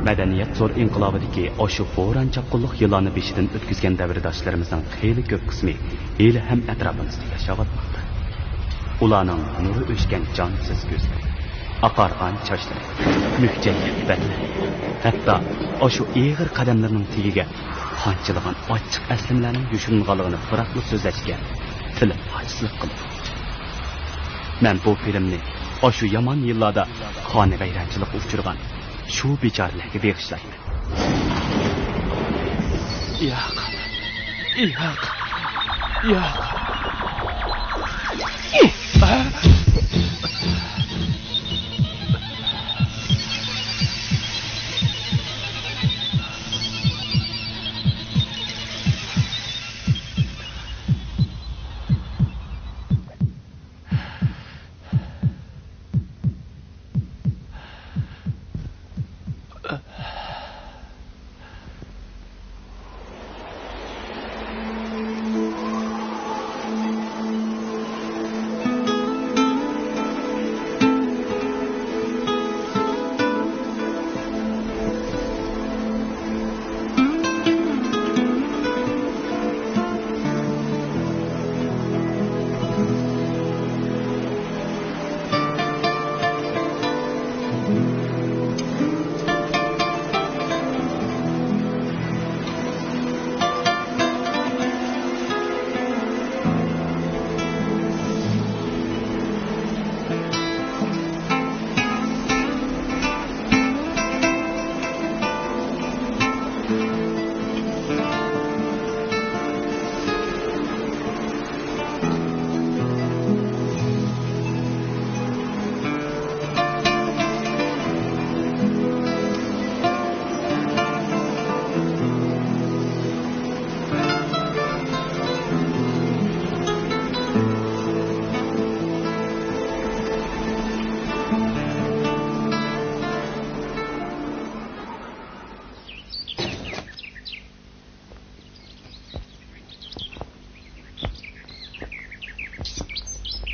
Madaniyat zo'r inqilobidagi oshu bo'ron chapqinliq yillarni beshidan o'tkazgan davrdoshlarimizning xeyli ko'p qismi hali ham atrofimizda yashayotmoqda. Ularning nuri o'chgan jonsiz ko'zlari, oqargan sochlari, mukjaygan badani, hatto oshu eg'ir qadamlarning tagiga qanchalagan ochiq aslimlarning yushunganligini farqli so'zlashga tilim ojizlik qildi. Men bu filmni oshu yomon yillarda xoni vayronchilik uchirgan shu bechoralarga beg'ishlayman. Yo'q.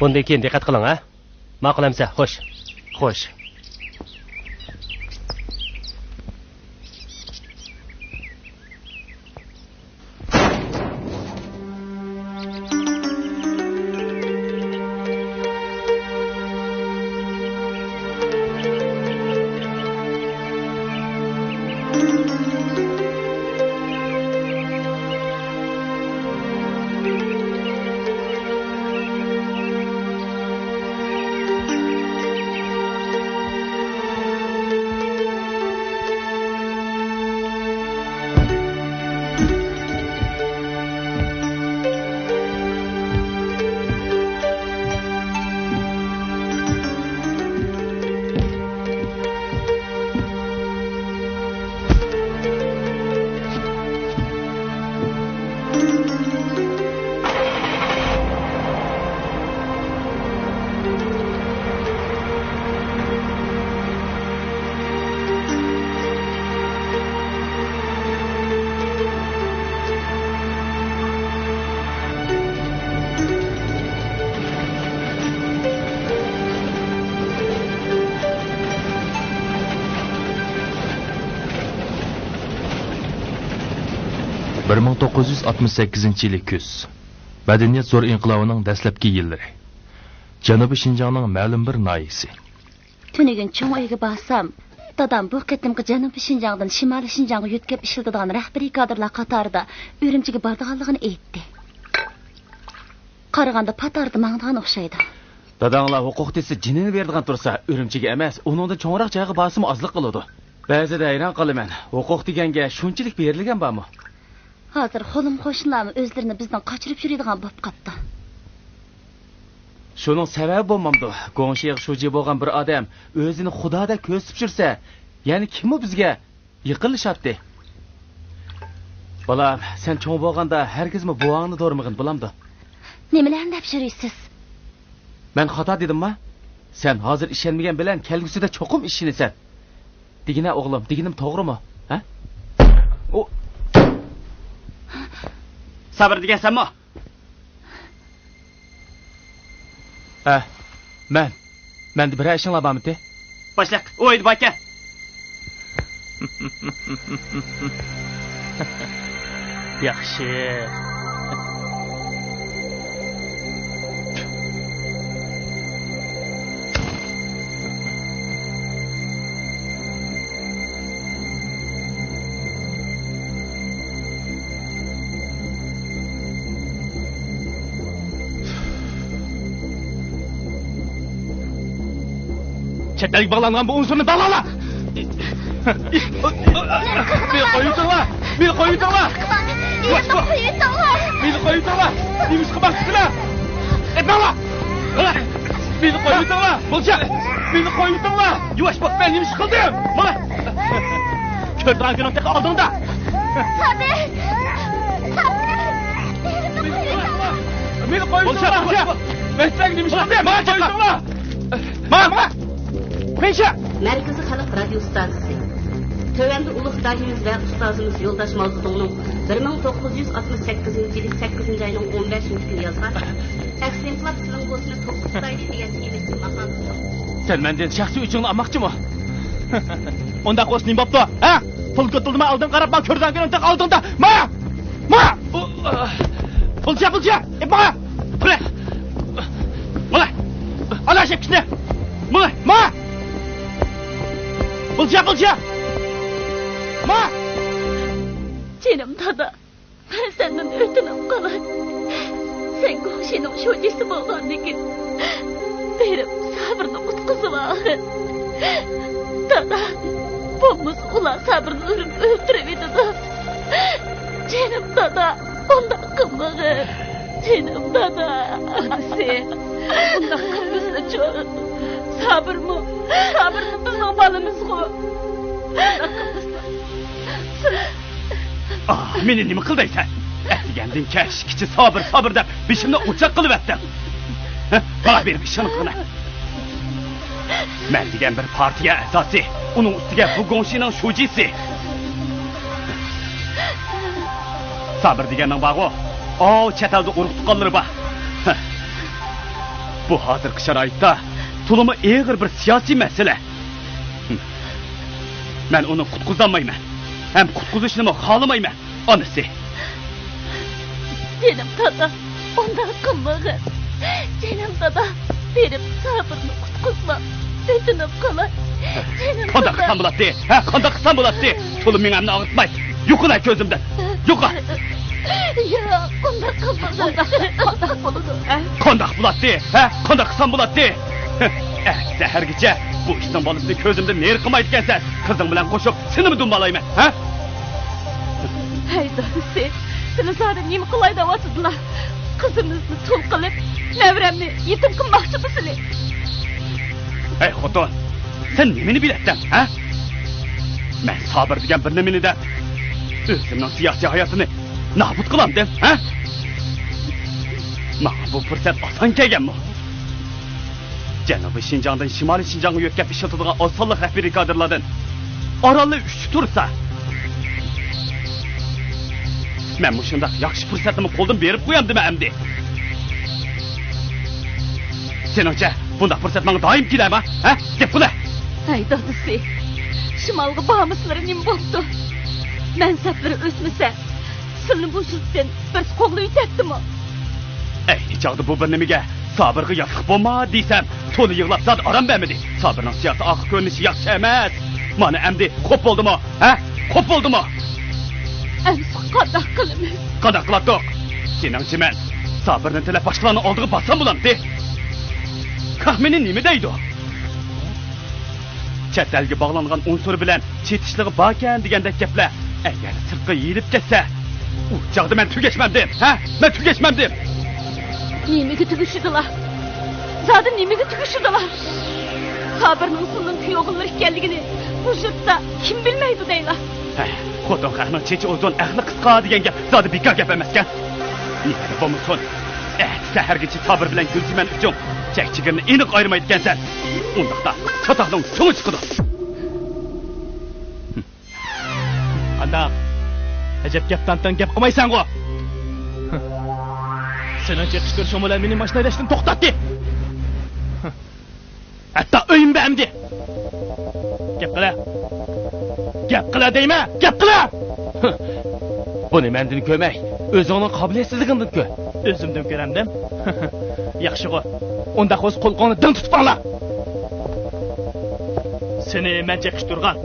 Bundan keyin diqqat qiling, ha? Ma'qul amsa, xo'sh. Bir 1968 yili kuz. Madaniyat zo'r inqilobining dastlabki yillari. Janubiy Shinjongning ma'lum bir noyisi. Tunigun cho'ng uyga borsam, dadam bu qatimqi Janubiy Shinjongdan Shimoliy Shinjongga yo'tkab ishlatadigan rahbariy kadrlar qatorida Urumchiga borganligini aytdi. Qaraganda patarda mangdan o'xshaydi. Dadanglar huquq desa jinini berdigan tursa, Urumchiga emas, uningda cho'ngroq joyga borsam ozliq qiladi. Ba'zida hayron qolaman. Huquq deganga shunchalik berilgan bormi? Hozir xo'lim qo'shnilarimiz o'zlarini bizdan qochirib yuradigan bo'lib qopti. Shuning sababi bo'lmamdi. Go'ngshiq shuji bo'lgan bir odam o'zini Xudoda ko'rsib yursa, ya'ni kimmi bizga yiqilishyapti? Bolam, sen cho'ng bo'lganda hargizmi buvangni do'rmag'in bo'lamdi. Nimalarni deb yurisiz? Men xato dedimmi? Sen hozir ishonmagan bilan kelgusida cho'qim ishinasan. Digina o'g'lim, diginim to'g'rimi? Ha? O sabr degansanmi? Men bir ishinglar bormi? Boshlaq, o'ydi baka. Yaxshi. Chetdagi bog'langan bu unsurni dalala. Meni qo'yinglar. Meni qo'yinglar. Meni qo'yinglar. Nima qilmoqchisizlar? Etmanglar. Meni qo'yinglar. Bo'lsa, meni qo'yinglar. Yuvash bo'p, men nima qildim? Mana. Ko'rdan kunimda oldingda. Sabir. Meni qo'yinglar. Men senga nima qildim? Mana qo'yinglar. Mana. Penşe! Merkezi Halk Radyo Stasyası. Tövende Uluk Dahimiz ve Ustazımız Yoldaş Mazlumunun 1968 yılı 8. ayının 15. günü yazgan Eksentlap Sılınbosunu Tokustaylı diye çevirsin makamını. Sen benden şahsi üçünü almakçı mı? Onda kosnayım bapto, ha? Pul kötüldüme aldın karap bak körden gelen tek aldın da. Ma! Ma! Bulca! Ma! Bre! Mala! Allah şepkisine! Mala! Ma! Bulca! Ma! Canım dada, ben senden ötünüm kalay. Sen koşunun şocası bolgan dekin. Benim sabrını utkızı var. Dada, bomuz ulan sabrını ürün öldüremedi da. Canım dada, ondan kılmağı. Canım dada. Sen, ondan kılmışsın çok. Sabır mı? Bizim balımız o. Ondan kılmışsın. Meni nima qildaysan? Atigendin kesh, kichi sabr deb beshimni o'chaq qilib etdim. Bana berib ishini qilma. Men degan bir partiya a'zosi, uning ustiga bu gonshining shujisi. Sabr deganning bag'o, chet elda urug' tuqqanlari bor. Bu hozirgi sharoitda tulumi og'ir bir siyosiy masala. Men uni qutqizolmayman. Hem kutquzishni xohlamayman, onasi. Canım dada, ondan kılmağı. Canım dada, benim sabrını kutquzma. Ötünüm kalay. Canım dada. Qanday qilsam bo'ladi? Ha, qanday qilsam bo'ladi? Tulim menimni og'ritmay. Yo'qolay ko'zimdan. Yo'qa. Ya, ondan kılmağı. Ondan buludu. Qanday bo'ladi? Ha, qanday qilsam bo'ladi? Sahargacha bu ishdan bolisini ko'zimda ner qilmayotgansan. Qizing bilan qo'shib seni dumbalayman, ha? Hey dadisi, seni zaten nima qilay deyapsizlar? Qizimizni tul qilib, nevremni yetim qilmoqchi misili? Hey xotin, sen nimani bilasan, ha? Men sabr degan bir nimani da o'zimning siyosiy hayotini nobud qilamdim, ha? Mana bu fursat oson kelganmi? Janubiy Şinjan'dan Şimali Şinjan'a yetkazib ishlatadigan osonlik rahbariy kadrlardan oralni uch tursa, men bu shunday yaxshi fursatni qo'ldan berib qo'yamdim endi. Seningcha bunday fursat menga doim keladimi, ha? Deb qula. Hey dadisi, Şimalga bağımsızları nima bo'ldi? Men safari o'smasa, sizni bu sutdan bir qo'lni yutadimi? Chog'da bu bir nimaga Sabırga yatık bo'lma desam, to'li yig'lab zot aram bermadi. Sabirning siyosiy oq ko'rinishi yaxshi emas. Mana endi ko'p bo'ldimi, ha? Ko'p bo'ldimi? Endi qanday qilamiz? Qanday qiladiq? Seningcha men Sabirni tilab boshqalarning oldiga bossam bo'lamdi. Qahmini nima deydi? Chet elga bog'langan unsur bilan chetishligi bor ekan degandek gaplar agar sirtqa yeyilib ketsa, u chog'da men tugashmamdim, ha? Men tugashmamdim. Nimaga tugishdilar? Zaten nimaga tugishdilar? Sabirning usulning kuyovlar ekanligini bu yerda kim bilmaydi deylar. Xotin qahning chechi uzun aqli qisqa degan gap zodi bekor gap emaskan. Nima bo'lmasin? Sahargacha sabr bilan gulchiman uchun chakchigirni aniq ayirmaydigansan. Undaqda chatoqning so'ngi chiqadi. Qandaq? Ajab gapdan gap qilmaysan-ku. Senin çekiştir şomular benim başına eleştin toxtatdi. Hatta öyüm beğendi. Gap qila deymi? Gap qila! Buni mendan ko'may. O'zingning qobiliyatsizligidan ko'r. O'zimdan ko'ramdim. Yaxshi qo'y. Unda qo'z qo'lqonni din tutib angla. Seni men chaqishtirgan.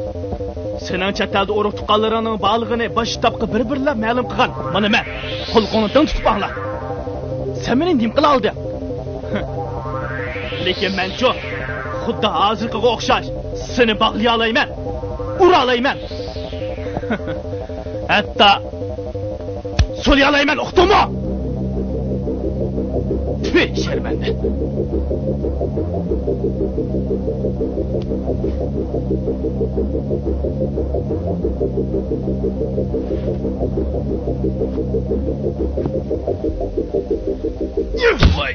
Sening chet elda urug' tuqqanlarining bog'lig'ini bosh tabqi bir-birlab ma'lum qilgan. Mana men qo'lqonni din tutib angla. Sen meni nim qila olding. Lekin men-chi xuddi hozirgiga o'xshash seni bog'lay olayman. Ura olayman. Hatta so'lay olayman, uqdingmi? Tüy şerbende. Vay.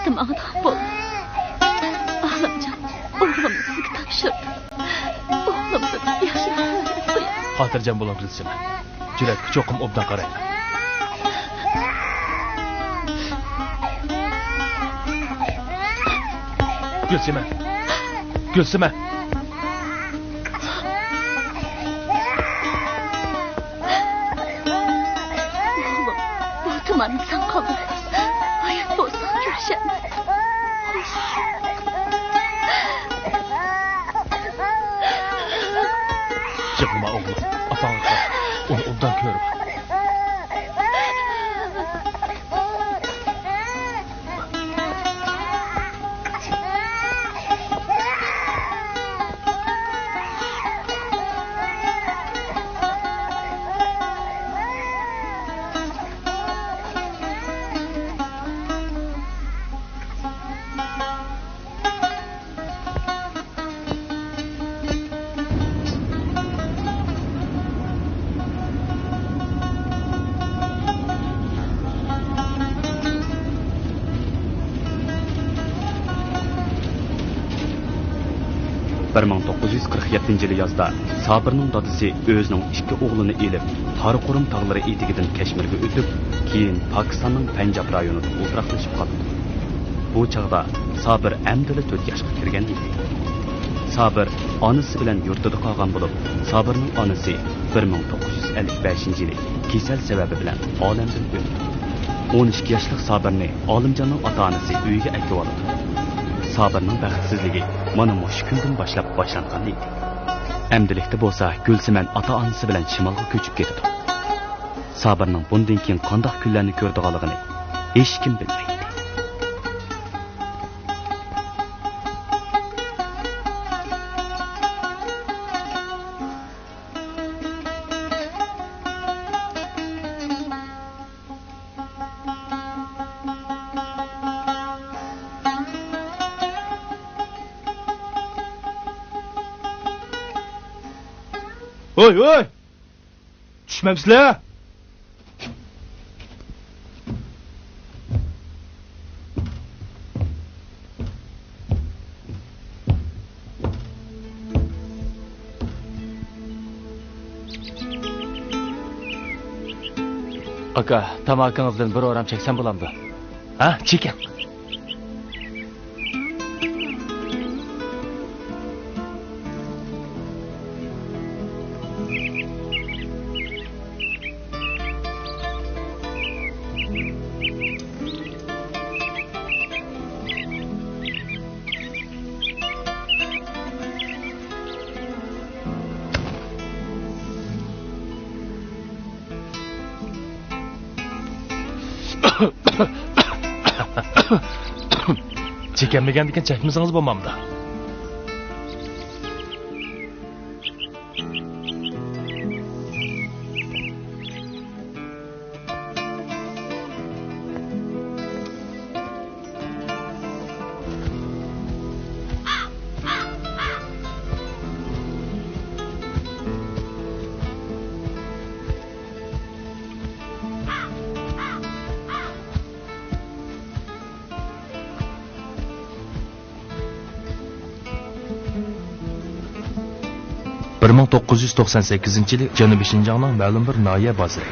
Tamam, bu. Ağlamcan, oğlum sizga topshirdi. Oğlumni yaxshi qo'ying. Xotirjam bo'ling Gulsima. Juratga cho'qim obdan qarayman. Gulsima. Gulsima. Oğlum, bu tumanni sen qabul et. Hayat bo'lsa ko'rishamiz. Yig'lama o'g'lim. Apangga qara. Uni obdan ko'rib. yili yozda Sabirning dadisi o'zining ikki o'g'lini elib, Qaraqurum tog'lari etigidan Kashmirga o'tib, keyin Pokistonning Panjab rayonida o'tiraqlashib qoldi. Bu chaqda Sabir amdili 4 yoshga kirgan edi. Sabir onasi bilan yurtida qolgan bo'lib, Sabirning onasi 1955-yili kasal sababi bilan olamdan o'tdi. 12 yoshli Sabirni Olimjonning ota-onasi uyiga akib oldi. Sabirning baxtsizligi mana shu kundan boshlab boshlangan edi. Amdilikda bo'lsa, Gulsiman ota-onasi bilan shimolga ko'chib ketdi. Sabirning bundan keyin qanday kunlarni ko'rdiganligini hech kim bilmaydi. Oy oy! Düşmemsizler! Aka, tamakınızdan bir oram çeksen bulamdı. Ha, çekin. Çekemegandeken çekmesiniz bo'lmamda. Bir 1998 yili Janubiy Shinjongning ma'lum bir noya bozori.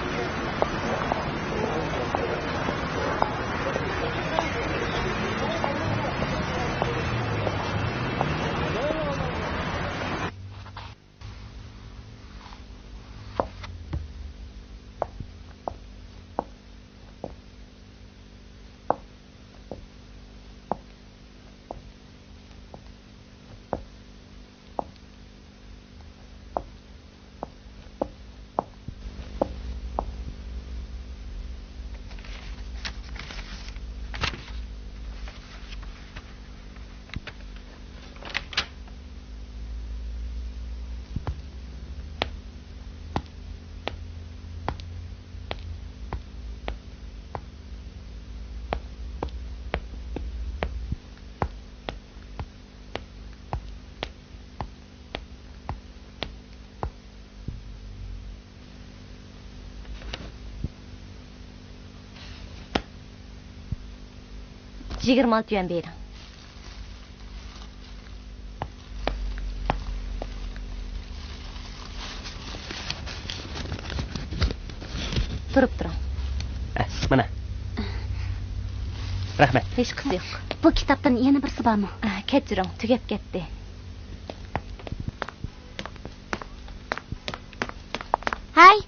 26 yuan bering. Turib turing. Mana. Rahmat. Hech qisi yo'q. Bu kitobdan yana birsi bormi? Kechiring, tugab ketdi. Hay.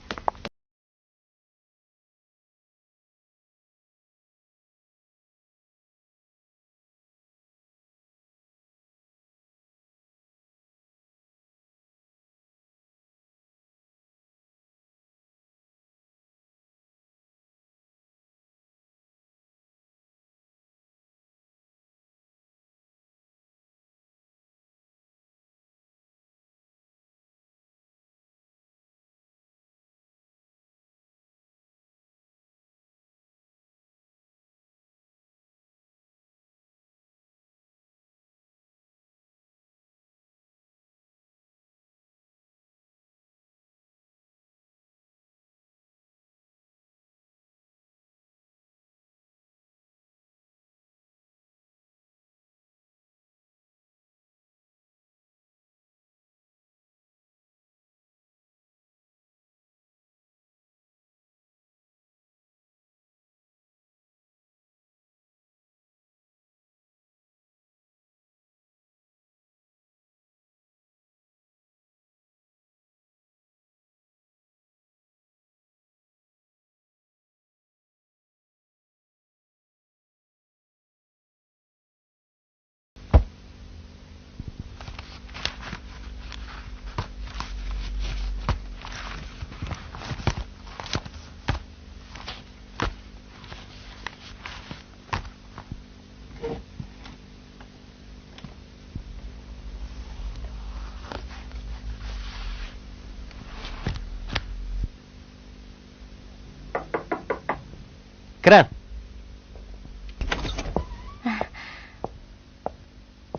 Kiran.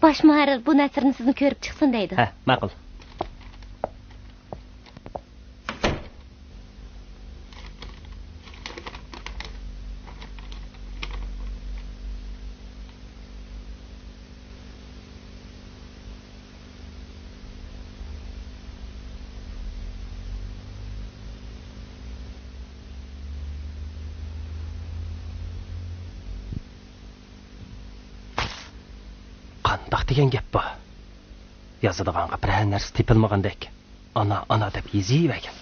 Bosh muharrir bu nasrni sizni ko'rib chiqsin deydi. Ha, ma'qul. Qandaq degan gap bu. Yozadiganqa biror narsa tepilmagandek. Ana deb yeziyvergan.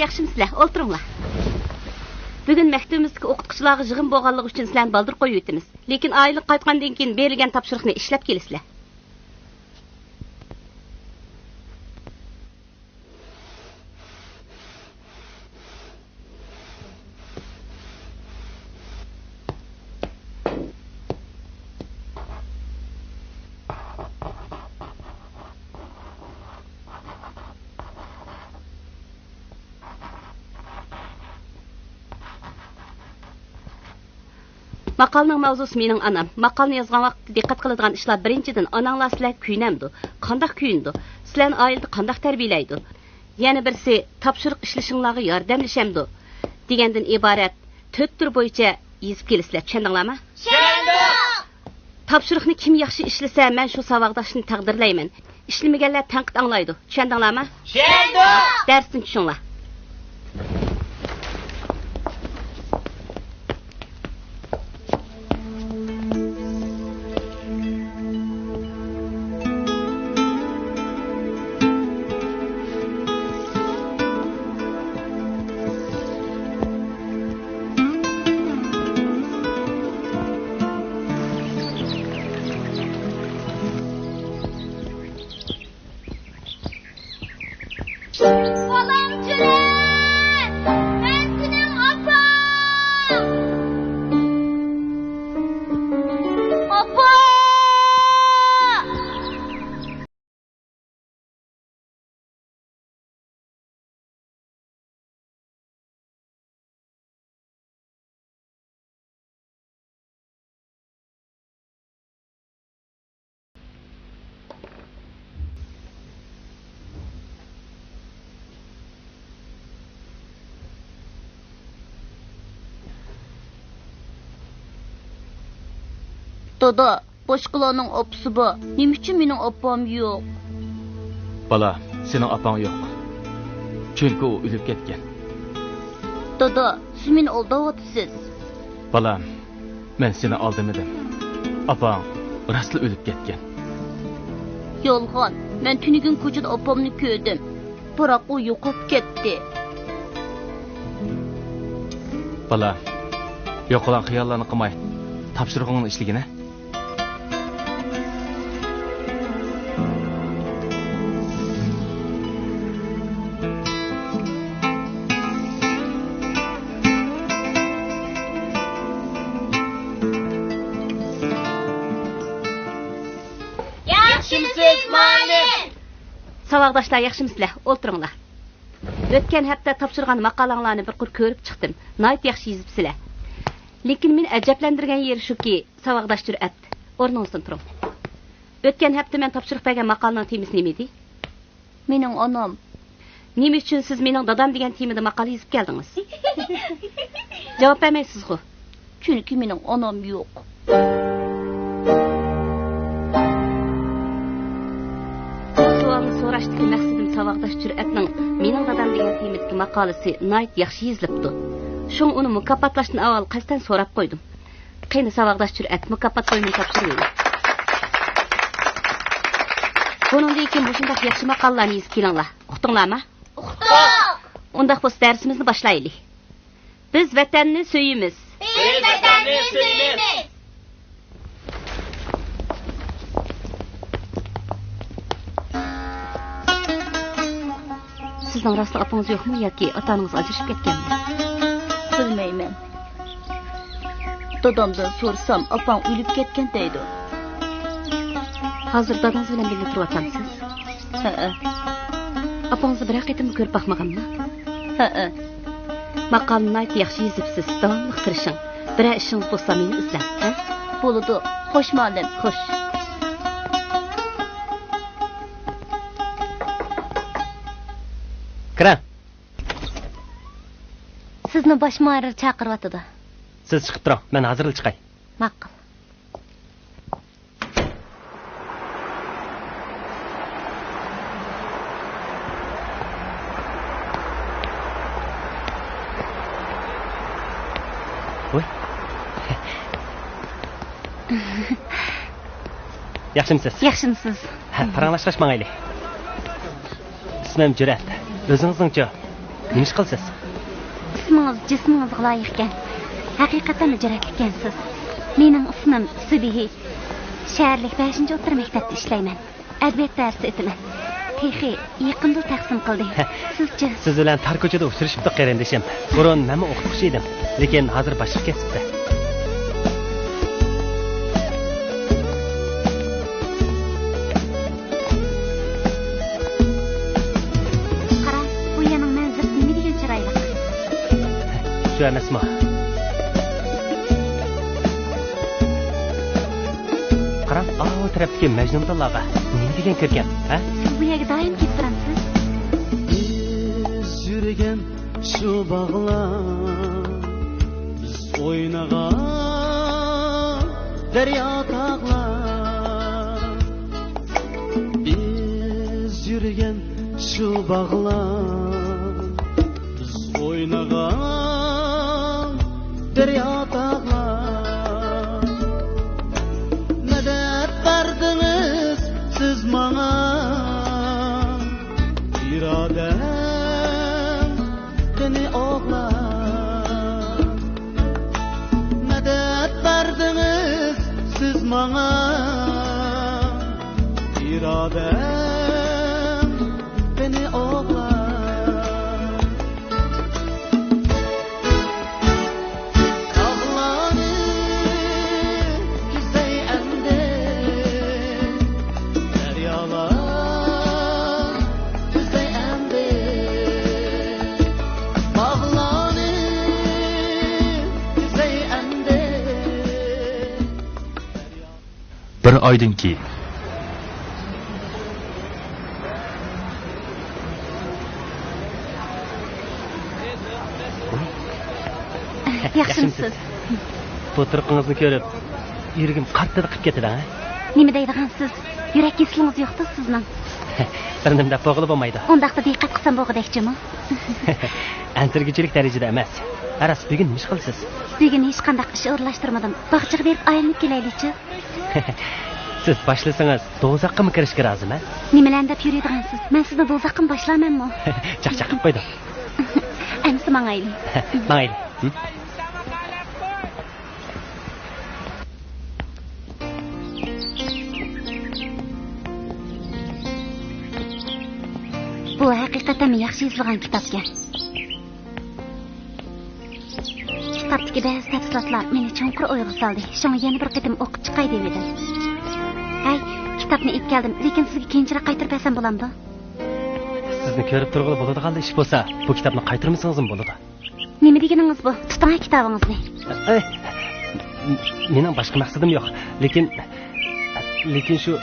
Yaxşımsizlar, o'ltiringlar. Bugun maktabimizga o'qituvchilarga yig'in bo'lganligi uchun sizlarni baldir qo'yib o'tamiz. Lekin oylik qaytgandan keyin berilgan topshiriqni ishlab kelasizlar. Maqalning mavzusi mening anam. Maqalni yozgan vaqtda diqqat qiladigan ishlar birinchidan onanglar sizlar kuyinamdi. Qanday kuyindi? Sizlarni oilada qanday tarbiyalaydi? Yana birisi topshiriq ishlashinglarga yordamlashamdi. Degandan iborat 4 tur bo'yicha yezib kelisizlar, tushundinglarmi? Tushundim. Topshiriqni kim yaxshi ishlasa, men shu savoddoshni taqdirlayman. Ishlamaganlar tanqid anglaydi. Tushundinglarmi? Tushundim. Darsni tushunglar. Dada, boshqalarning opisi bu. Nima uchun mening opam yo'q? Bala, sening opang yo'q. Chunki u o'lib ketgan. Dada, siz meni aldayapsiz. Bala, men seni aldamadim. Opang rostla o'lib ketgan. Yolg'on. Men tunigun ko'chada opamni ko'rdim. Biroq u yo'qolib ketdi. Bala, yo'qolan xiyollarni qilmay, topshirig'ingni ishligini. Savaqdaşlar, yaxşımısızlar? O'ltiringlar. O'tgan hafta topshirgan maqolanglarni bir qur ko'rib chiqdim. Nayt yaxshi yozibsizlar. Lekin meni ajablantirgan yeri shuki, savaqdash jur'at. O'rningizdan turing. O'tgan hafta men topshiriq bergan maqolaning temasi nima edi? Mening onam. Nima uchun siz mening dadam degan temada maqola yozib keldingiz? Javob bermaysiz-ku. Chunki mening onam yo'q. So'rashdagi maqsadim savaqdash jur'atning mening dadam degan temadagi maqolasi nayt yaxshi yozilibdi. Shun uni mukofotlashdan avval qasdan so'rab qo'ydim. Qani savaqdash jur'at mukofot qo'ymay topshirmaydi. Buningdan keyin shunday yaxshi maqolalarni yozib kelinglar. Uqdinglarmi? Uqdik. Undaq bo'lsa darsimizni boshlaylik. Biz vatanni so'yimiz. Biz vatanni so'yimiz. Sizning rostli opangiz yo'qmi yoki otangiz ajrashib ketganmi? Bilmayman. Dadamdan so'rsam, opam o'lib ketgan deydi. Hozir dadangiz bilan birga turyapsiz? Ha. Opangizni bir qitim ko'rib boqmaganmi? Ha. Maqolni yaxshi yozibsiz, davomli tirishing. Bir ishingiz bo'lsa meni izlang, ha? Bo'ladi. Xo'sh, muallim. Xo'sh. Kira. Sizni bosh muharrir chaqiryapti. Siz chiqib turing, men hozirlik chiqay. Ma'qul. Voy. Yaxshimisiz? Yaxshimisiz? Ha, paranglashmangayli. İsmim Cüret. O'zingizning-chi? Nima ish qilsiz? Ismingiz jismingizga loyiq ekan. Haqiqatan jur'at ekansiz. Mening ismim Subihi. Shaharlik 5-o'rta maktabda ishlayman. Adabiyot darsi o'taman. Texi yaqinda taqsim qildik. Sizchi? Siz bilan tar ko'chada uchrashibdi qarindishim. Burun nima o'qituvchi edim, lekin hozir boshqa kasbda. Shu emasmi? Qarang, o tarafdagi Majnundallaga nima degan kirgan, ha? Siz bu yerga doim kelib turasiz. Biz yurgan shu bog'lar, biz o'ynagan daryo tog'lar. Biz yurgan shu bog'lar, biz o'ynagan daryo tog'lar. Madad berdiniz siz bana, iradem beni oğlar. Madad berdiniz siz bana, iradem beni oğlar. Bir oydan keyin Yaxshimisiz? Bu turqingizni ko'rib yuragim qattiq qilib ketadi, ha? Nima deydigansiz? Yurak kesiliniz yo'qda sizning. Bir nimda bo'g'ilib bo'lmaydi. Undaqda diqqat qilsam bo'g'idekchimi? Antirgichilik darajada emas. Aras bugun nima qilsiz? Bugun hech qanday ish o'rlashtirmadim. Bog'chaga berib aylanib kelaylikchi. Siz boshlasangiz do'zaxga kirishga rozimi? Nimalarni deb yuradigansiz? Men sizni do'zaxga boshlamanmi? Chaqchaq qilib qo'ydim. Endi mangayli. Mangayli. Bu haqiqatan yaxshi yozilgan kitob ekan. Kitobdagi ba'zi tafsilotlar meni chonqur o'yga soldi. Shunga yana bir qatim o'qib chiqay dedim. Ay, kitobni olib keldim, lekin sizga keyinroq qaytarib bersam bo'lamdi? Sizni ko'rib turg'ili bo'ladigan ish bo'lsa, bu kitobni qaytarmasangizmi bo'ladi? Nima deganingiz bu? Tuting kitobingizni. Mening boshqa maqsadim yo'q, lekin shu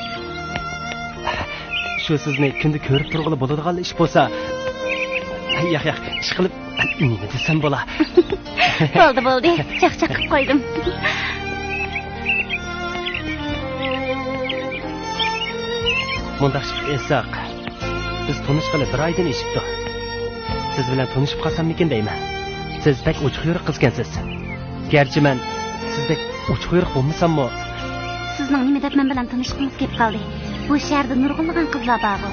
sizni kunda ko'rib turg'ili bo'ladigan ish bo'lsa, yo'q, ish qilib nima desam bo'la? Bo'ldi. Chaqchaq qilib qo'ydim. Mundaq esak. Biz tanishqali bir oydan eshibdi. Siz bilan tanishib qolsammikin deyman. Siz pek ochiq yuriq qizgansiz. Garchi men sizdek ochiq yuriq bo'lmasam-mu, sizning nima deb men bilan tanishqingiz kelib qoldi. Bu shaharda nurg'unlagan qizlar bor.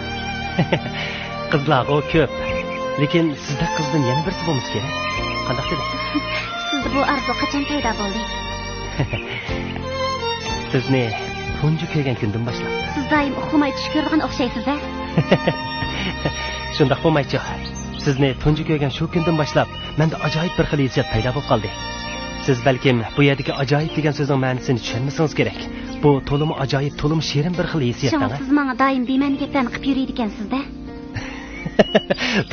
Qizlar ko'p. Lekin sizda qizdan yana birisi bo'lmasa kerak. Qanday dedi? Sizda bu arzu qachon paydo bo'ldi? Sizni tunji ko'rgan kundan boshlab. Siz doim uxlamay tush ko'rgan o'xshaysiz-a? Shundoq bo'lmaychi. Sizni tunji ko'rgan shu kundan boshlab menda ajoyib bir xil hissiyat paydo bo'lib qoldi. Siz balkim bu yerdagi ajoyib degan so'zning ma'nosini tushunmasangiz kerak. Bu to'limi ajoyib, to'limi shirin bir xil hissiyatdan. Siz menga doim bema'ni gaplarni qilib yuriydi ekansiz-da.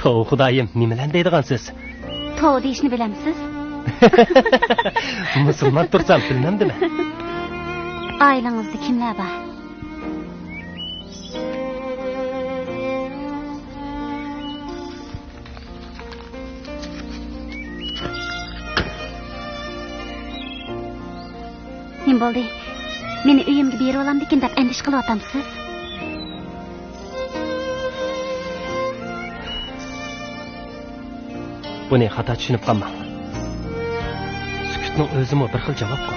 To'g'ri xudoyim, nimalar deydigansiz? To'g'ri deyishni bilamsiz? Musulmon tursam bilmamdimi? Oilangizda kimlar bor? Nima bo'ldi? Meni uyimga berib olamdikin deb andish qilyapsiz? Buni xato tushunib qolmang. Sukutning o'zimi bir xil javob-ku.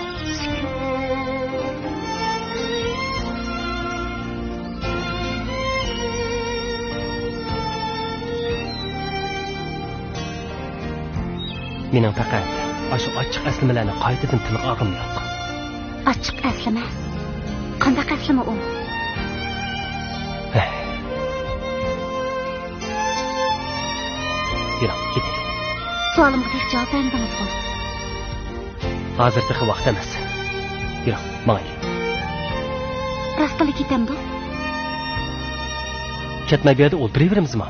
Mening faqat shu ochiq aslimalarni qaytadan tilga olgim yo'q. Ochiq aslima? Qanday aslima u? Yuraq, keting. Savolimga hech javob bermadingiz-ku. Hozirda vaqt emas. Yuraq, mangay. Rostalik ketamdi? Ketmay bu yerda o'tiraveramizmi?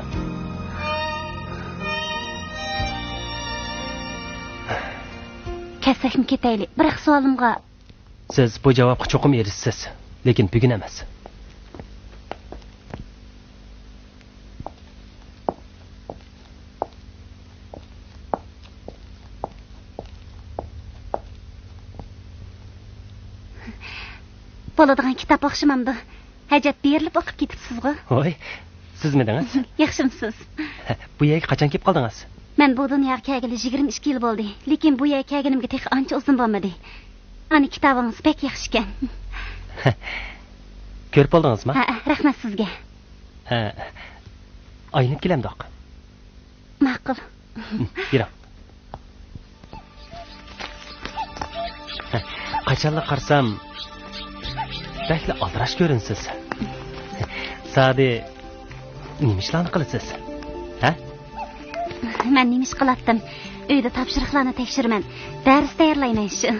Ketsakmi ketaylik. Biroq savolimga siz bu javobga cho'qim erishsiz, lekin bugun emas. bo'ladigan kitob o'qishimamdi. Hajat berilib o'qib ketibsiz-ku. Voy, sizmidingiz? Yaxshimisiz? Bu yerga qachon kelib qoldingiz? Men bu dunyoga kelgili 22 yil bo'ldi, lekin bu yerga kelganimga tek ancha uzun bo'lmadi. Ani kitobingiz pek yaxshi ekan. Ko'rib oldingizmi? Ha, rahmat sizga. Ha. Aynib kelamdoq. Ma'qul. Yuring. Qachonlar qarsam bakla aldirash ko'rinsiz. Sadi nima ishlarni qilasiz? Ha? Men nima ish qilatdim? Uyda topshiriqlarni tekshiraman. Dars tayyorlayman shu.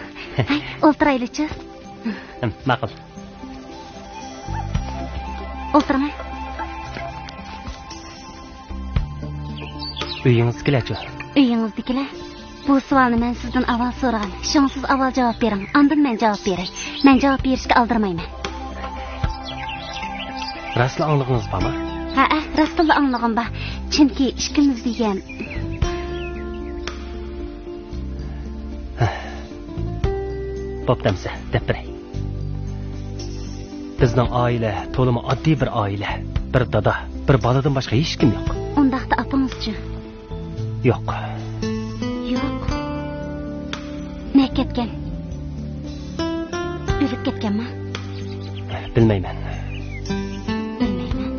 O'ltiraylik-chi. Ma'qul. O'tirma. Uyingizgacha. Uyingizdagilar? Bu savolni men sizdan avval so'ragan. Shunga siz avval javob bering. Ondan men javob beray. Men javob berishga aldirmayman. Rostla anlig'ingiz bormi? Ha, rostla anlig'im bor. Chunki ikkimiz degan. Bo'ptamsa, deb beray. Bizning oila to'limi oddiy bir oila. Bir dada, bir boladan boshqa hech kim yo'q. Undaqda apangizchi? Yo'q. Yo'q. Ne ketgan? O'lib ketganmi? Bilmayman. Bilmayman.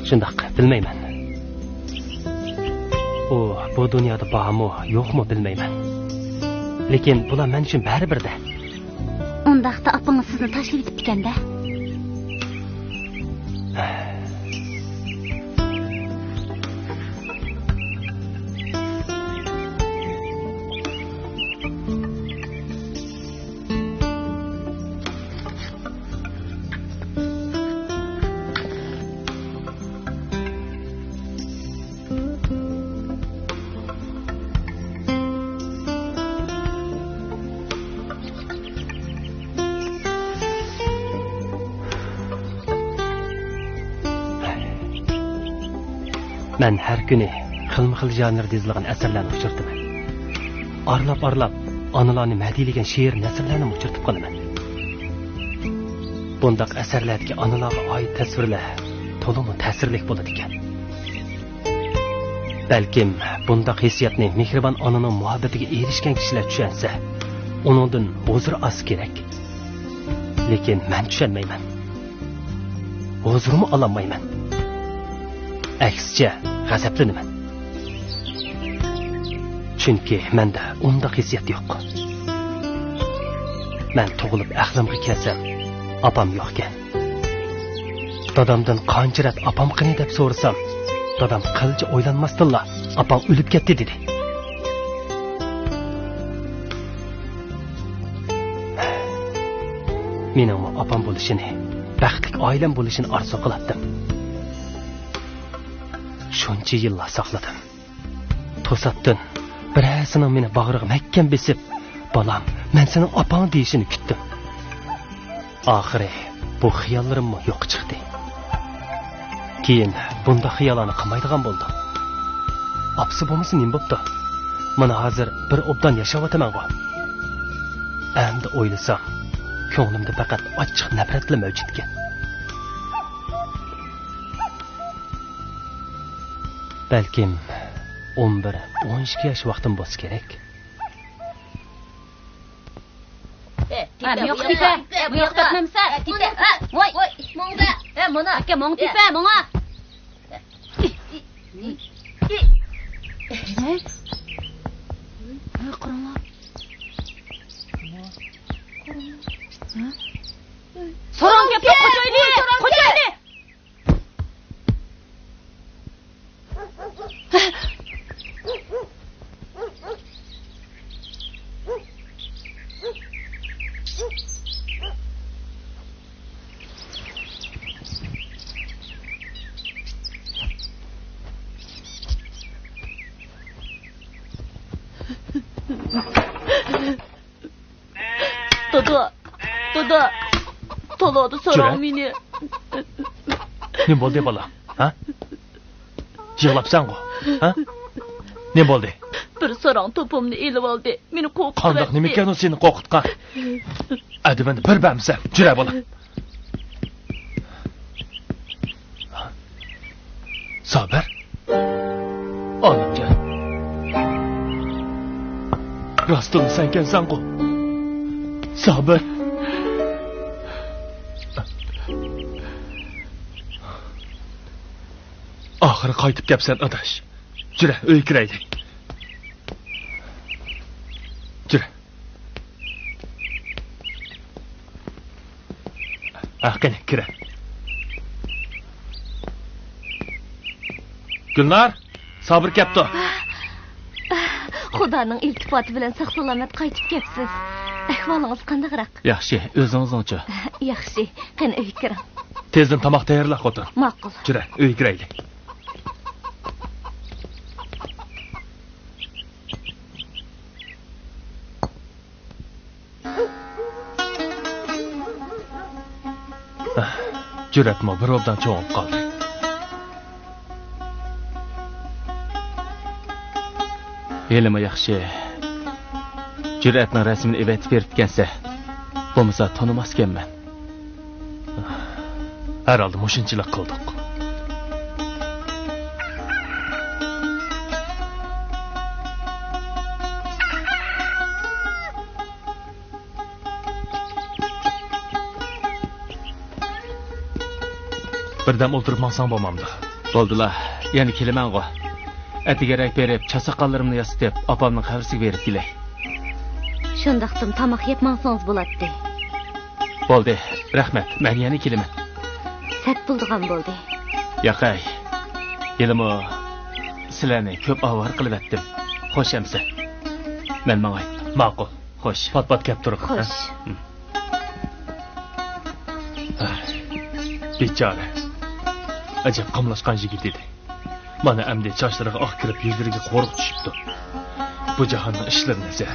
Shundoq, bilmayman. U bu dunyoda bormi, yo'qmi bilmayman. Lekin bular men uchun baribir-da. Undaqda apangiz sizni tashlab ketibdi-da. Men har kuni xilma-xil janrda yozilgan asarlarni uchirtaman. Arlab onalarni madiylagan she'r nasrlarni uchirtib qolaman. Bundaq asarlardagi onalarga oid tasvirlar to'liq ta'sirli bo'ladi ekan. Balkim bundaq hissiyotni mehribon onaning muhabbatiga erishgan kishilar tushunsa, uningdan huzur os kerak. Lekin men tushunmayman. Huzurni ololmayman. Aksicha g'azablanaman. Chunki menda undaq hissiyat yo'q. Men tug'ilib aqlimga kelsam, opam yo'q ekan. Dadamdan qancha rat opam qani deb so'rasam, dadam qilcha o'ylanmasdinla, opam o'lib ketdi dedi. Mening opam bo'lishini, baxtli oilam bo'lishini orzu qilardim. Shuncha yillar saqladim. To'satdan birasining meni bag'riga mahkam besib, "Bolam, men sening opang" deyishini kutdim. Oxiri bu xiyollarim yo'q chiqdi. Keyin bunda xiyollarni qilmaydigan bo'ldim. Opsi bo'lmasa nima bo'pti? Mana hozir bir obdan yashayapman-ku. Endi o'ylasam, ko'nglimda faqat ochiq nafratlar mavjud ekan. Balkim 11-12 yosh vaqtim bo'lsa kerak. Yo'q tipa, bu yoqda nimsa? Tipa. Voy, mongda. Mana aka mong tipa, monga. Qaranglar. So'rang gapga qo'shayli, qo'shayli. Dada, tolada so'rang meni. Ne bo'ldi bola? Ha? Yig'labsan-ku, ha? Ne bo'ldi? Bir so'rang to'pimni elib oldi. Meni qo'rqitdi. Qandoq nima ekan seni qo'rqitgan? Adibanda bir bamsa, jura bola. Sabr. Onajon. Rostdan senkansan-ku. Sabr. Oxiri qaytib kelibsan, adash. Jura, uy kiraylik. Jura. Qani, kira. Gulnar, sabr kelibdi. Xudoning iltifoti bilan sog'-salomat qaytib kelibsiz. Ahvolingiz qandayroq? Yaxshi, o'zingizcha. Yaxshi, qani uy kiring. Tezdan tomoq tayyorlab qo'ydim. Ma'qul. Jura, uy kiraylik. Jur'atmi bir obdan cho'g'ib qoldi. Elimi yaxshi. Jur'atning rasmini evatib beribgansa, bo'lmasa tanimasganman. Herhalde muşunçilik kıldık. Birdem o'tirib maqsam bo'lmamdi. Bo'ldilar. Yana kelaman go. Atigarak berib, chasaqallarimni yasitib, opamning xabarsiga berib kelay. Shundaqdim tamoq yeb maqsangiz bo'ladi. Bo'ldi. Rahmat. Men yana kelaman. Sat bo'ldigan bo'ldi. Yaqay. Yelimo sizlarni ko'p avvar qilib etdim. Xo'sh amsa. Men mangay. Ma'qul. Xo'sh. Pat-pat kelib turib. Xo'sh. Bechora. Ajab qamlashgan yigit edi. Mana endi chochlariga oq kirib, yuzlariga qo'rq tushibdi. Bu jahonning ishlarini esa.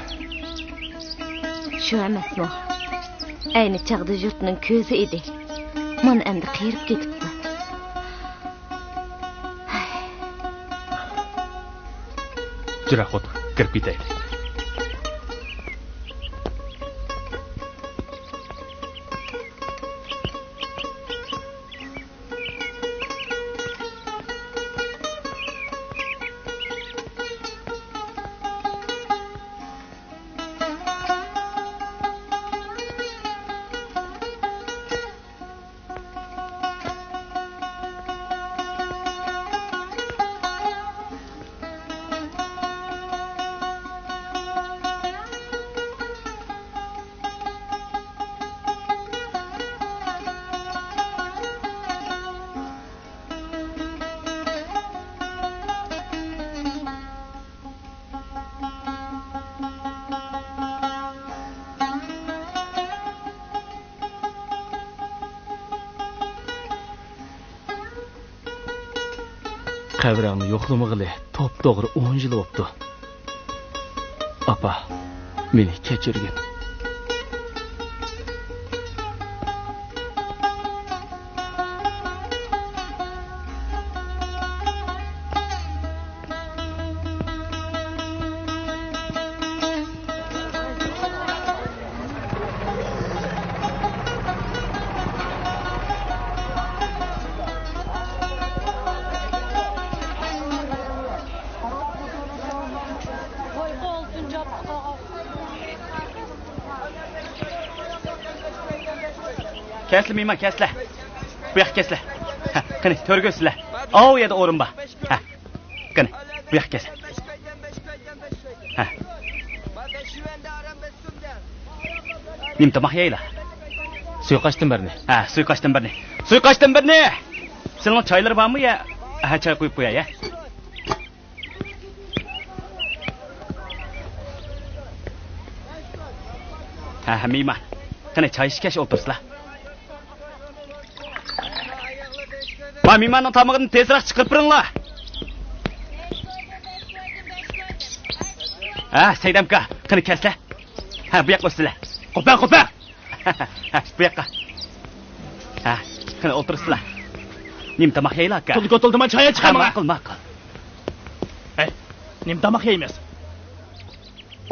Shu emasmi? Ayni chaqda yurtning ko'zi edi. Mana endi qiyirib ketibdi. Jira xo'p, kirib ketaylik. Qabrangni yo'qlamag'ili to'p-to'g'ri 10 yil o'tdi. Apa, meni kechirgin. Kesle miyman kesle. Bu yak kesle. Qani törgösüler. O yerda o'rin bor. Qani bu yak kesle. Nimtamoq yeylar. Suyoqashdan birni. Suyoqashdan birni. Suyoqashdan birni. Sening choylar bormi ya? Choy qo'yib qo'yay, ya. Miyman. Qani choy ishkash o'tirsizlar. Va miymanning tomog'ini tezroq chiqarib turinglar. Saydamka, qani kesla. Bu yoqqa o'sizlar. Qo'pa. Bu yoqqa. Qani o'tirsizlar. Nimtamoq yeylar aka. To'ldi, choy chiqaman. Ma'qul. Nimtamoq yeymiz.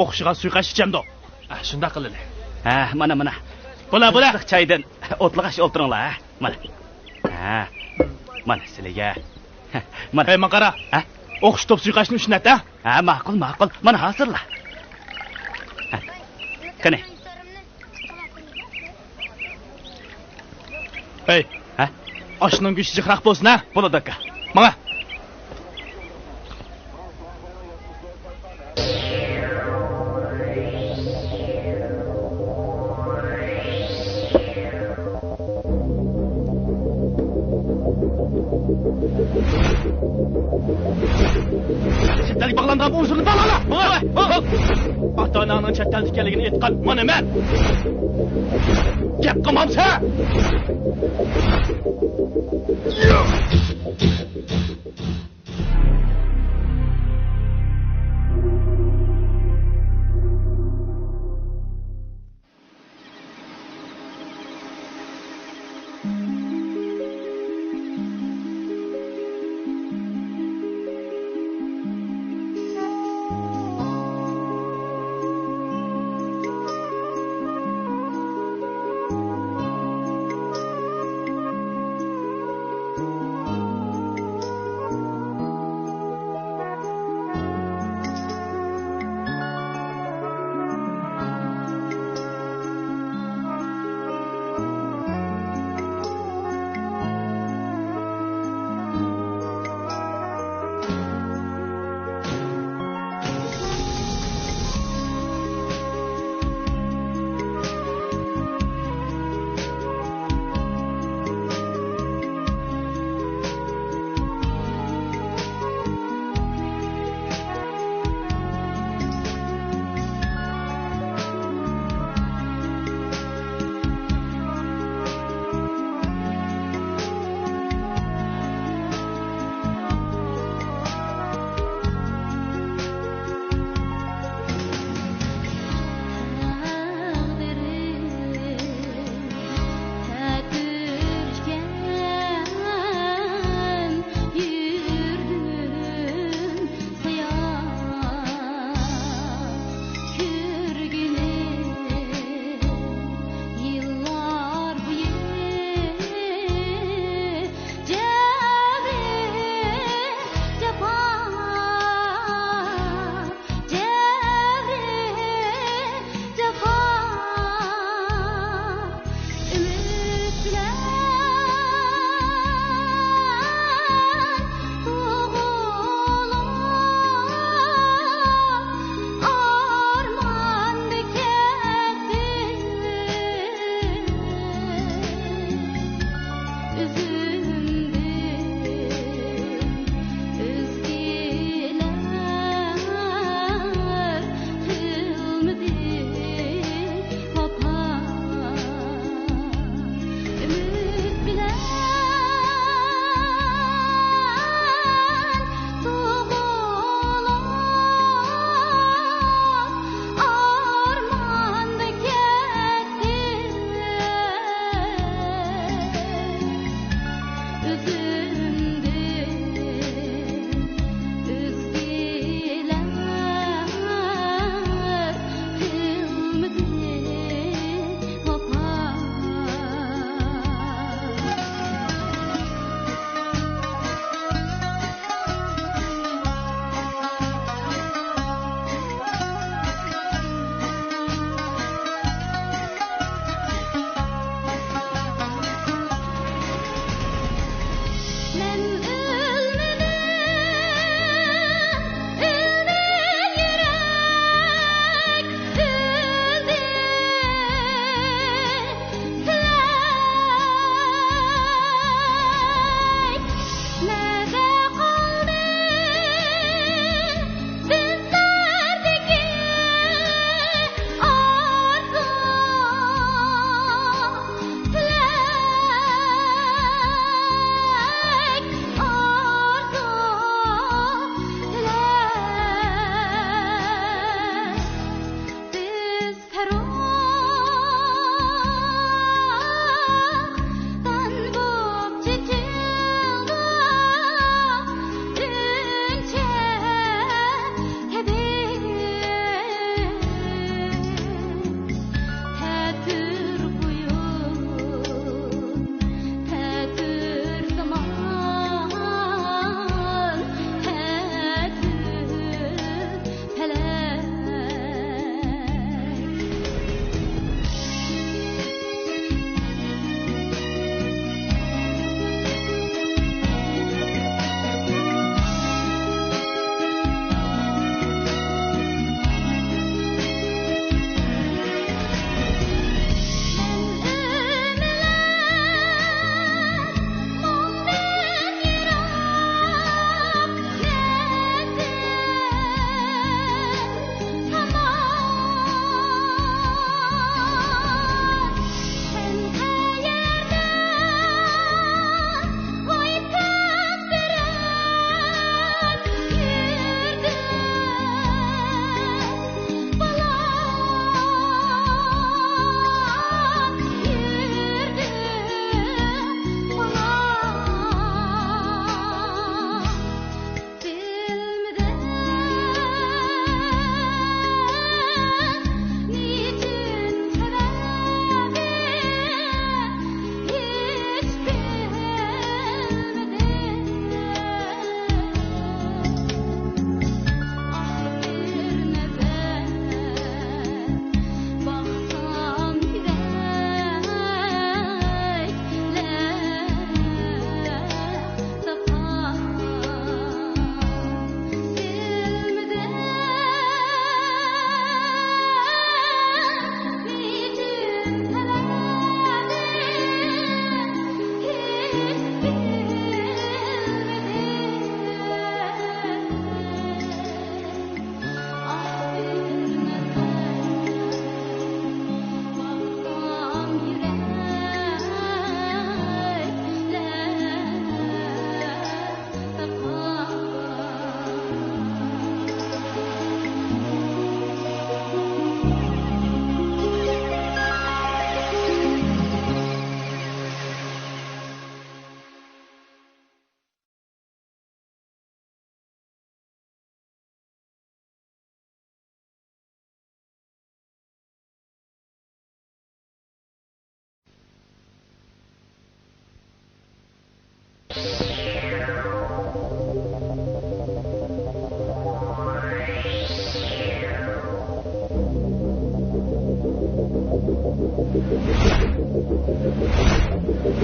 O'qishiga suyoqash ichamdi. Shunda qiladi. Mana. Bo'la. Choydan o'tlag'ash o'tiringlar, mana. Mana sizlarga. Mana. Mana qara. O'qish to'p suyoqashni ushnat-a? Ma'qul. Mana hozirlar. Qani. Oshning go'shti jiqroq bo'lsin, ha? Bo'ladi aka. Mana. Chetdagi bog'langan uzrni balala. Ota-onaning chetdan ekanligini aytgan mana men. Gap qilmamsa.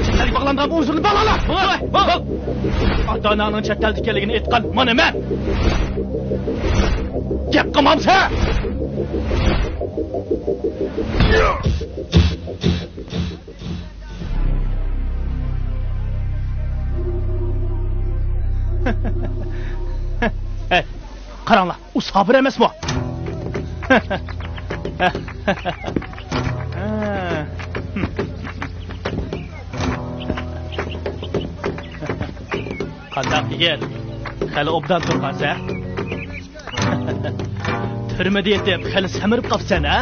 Chetalik bağlangan uzunlu balalar. Ata-onaning chetalik ekanligini aytgan mana men. Gap qilmamsa. Hey, qaranglar, u sabir emasmi? Qandaq yigit, hali obdan turqansa? Turmada yetib, hali samirib qopsan, ha?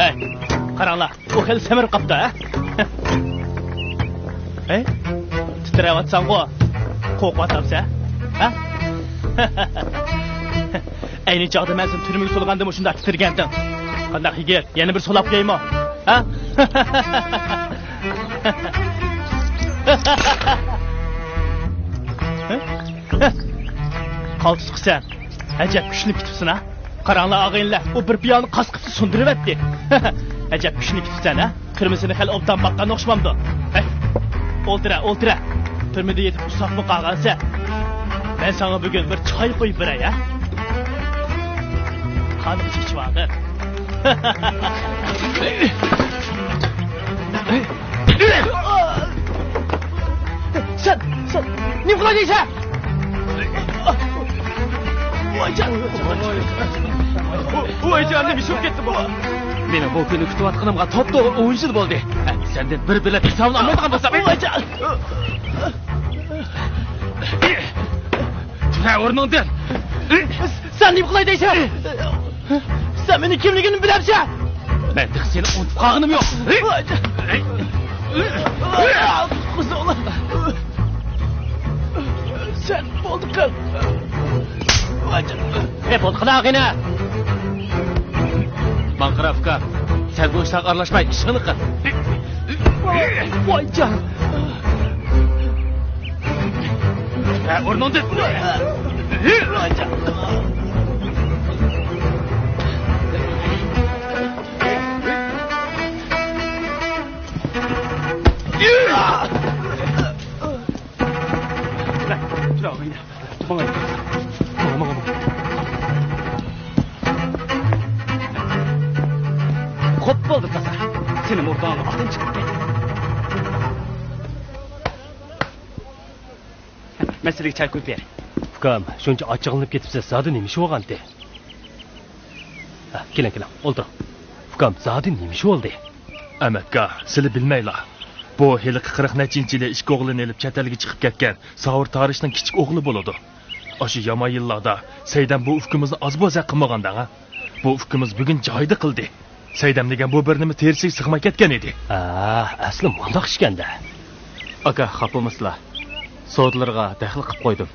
Hey, qaranglar, u hali samirib qopdi, ha? Hey, titrayotsan-ku, qo'rqatamsa, ha? Ayni chog'da men seni turmaga solganda shunda titirganding. Qandaq yigit, yana bir solab qo'yaymi? Ha? Qaltis qilsan, ajab kuchli kitibsan, ha? Qaranglar og'ayinlar, u bir piyoni qasqibni sundirib etdi. Ajab kuchli kitibsan, ha? Turmisini hali obdan baqqan o'xshamamdi. Hey, o'ltira. Turmada yetib uzoqmi qolgansa, men sana bugun bir choy qo'yib beray, ha? Qani ichib olgin. Sen nima qilaysan? Voycan nima shub ketdi bu? Meni bu kuni kutayotganimga to'g'ri 10 yil bo'ldi. Sendan bir bilet hisobni olmaydigan bo'lsam, voycan. Tura o'rningdan. Sen nima qilaysan? Sen meni kimligimni bilamsan? Men seni unutib qolganim yo'q. Sen bo'ldi qil. bo'ldi qilag'ina. Manqirafka. Sen bu ishlarga aralashmay, ishini qil. Voycan. O'rningdan. Voycan. Ko'p bo'ldi tasa. Seni murdog'i otdan chiqib ketdi. Masalaga choy qo'yib ber. Ukam, shuncha achchiqlanib ketibsiz, zodi nima ish bo'lgandi? Keling, o'ltir. Ukam, zodi nima ish bo'ldi? Amakka, sizlar bilmaylar. Bu heliqi 40-nechinchi yili ikki o'g'lini elib chet elga chiqib ketgan Savur Tarishning kichik o'g'li bo'ladi. O'sha yomon yillarda Saydam bu ufkimizni oz bo'lsa qilmaganda, ha? Bu ufkimiz bugun joyida qildi. Saydam degan bu bir nima terisiga sig'may ketgan edi. Asli bundoq ishganda. Aka, xafamasizlar. Sodlarga daxl qilib qo'ydim.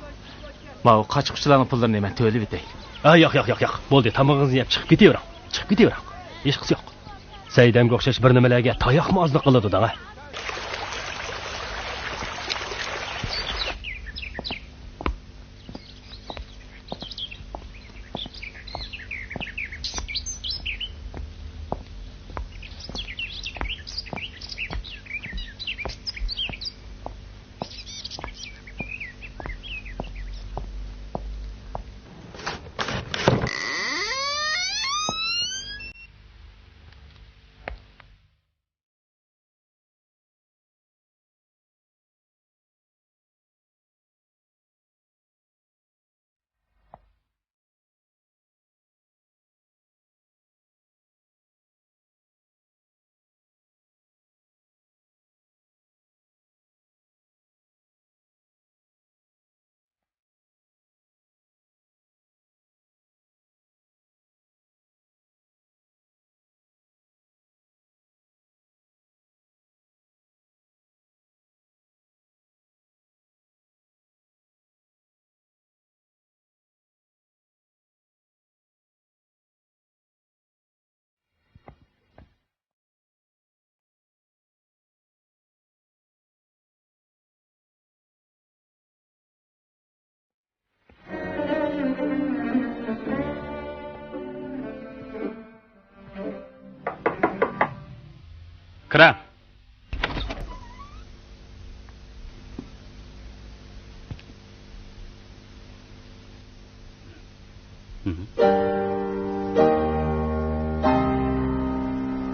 Mana qochqishlarning pullarini men to'lab etay. Yo'q. Bo'ldi, tamog'ingizni yeb chiqib ketavering. Hech qisi yo'q. Saydamga o'xshash bir nimalarga tayoqmi ozliq qiladi-da. Kira.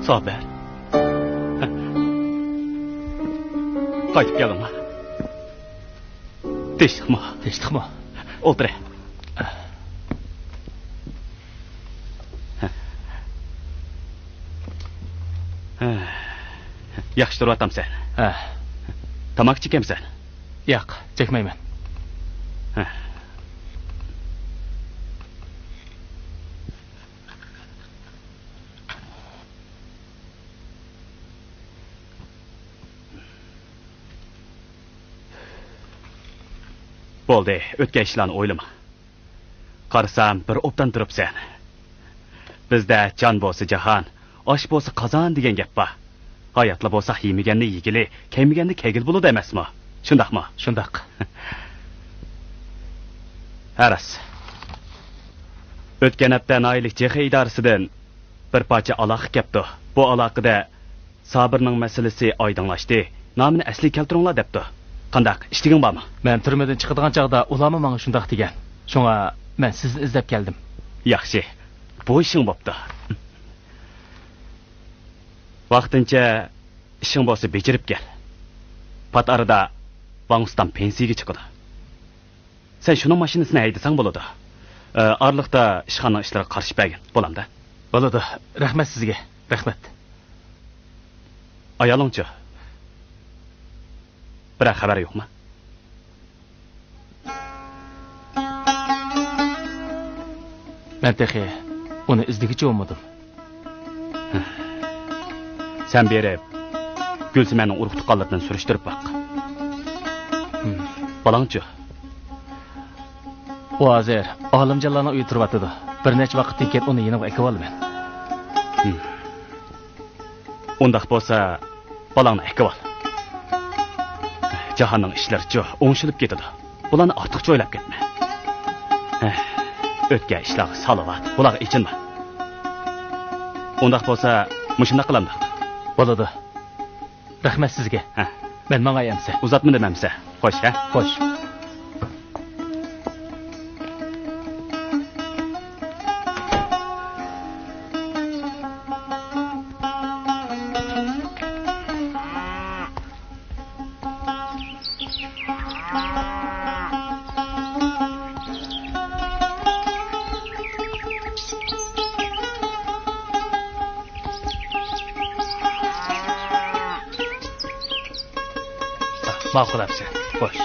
Sober. Qaytib keldingmi? Tinchlikmi? O'tir. Yaxshi turyapsan. Tamak chekimsan? Yo'q, chekmayman. Bo'ldi, o'tgan ishlarni o'ylama. Qarasam, bir obdan turibsan. Bizda jon bo'lsa jahon, osh bo'lsa qozon degan gap bor. Hayotli bo'lsa yemaganni yegili, kiymaganni kegil bo'ladi emasmi? Shundaqmi? Shundaq. Haras. O'tgan hafta noyilik JX idorasidan bir parcha aloqa kelibdi. Bu aloqada Sabirning masalasi oydinlashdi. Nomini asli keltiringlar debdi. Qandaq, ishtiging bormi? Men turmadan chiqadigan chaqda ularmi menga shundaq degan. Shunga men sizni izlab keldim. Yaxshi. Bu ishing bo'pti. Vaqtincha ishing bo'lsa bejirib kel. Pat arada Bangustan pensiyaga chiqadi. Sen shuning mashinasini haydasang bo'ladi. Orliqda ishxona ishlariga qarshi bergin, bo'lamda. Bo'ladi. Rahmat sizga. Rahmat. Ayolingchi. Bir xabar yo'qmi? Men texi uni izdigicha olmadim. Sen berib Gulsimanning urug' tuqqanligidan surishtirib baq. Balangchi. O hozir olimjonlarni uyutirib bir necha vaqtdan keyin uni yana akib olaman. Undaq bo'lsa, balangni akib ol. Jahonning ishlari o'ngshilib ketadi. Bularni ortiqcha o'ylab ketma. O'tgan ishlarga salovat, bularga ichinma. Undaq bo'lsa, mushunda qilamdi. Bo'ladi. Rahmat sizga. Men mang'ayamsa. Uzatma demamsa. Xo'sh, ha? Xo'sh. Ma'qul apsan. Xo'sh.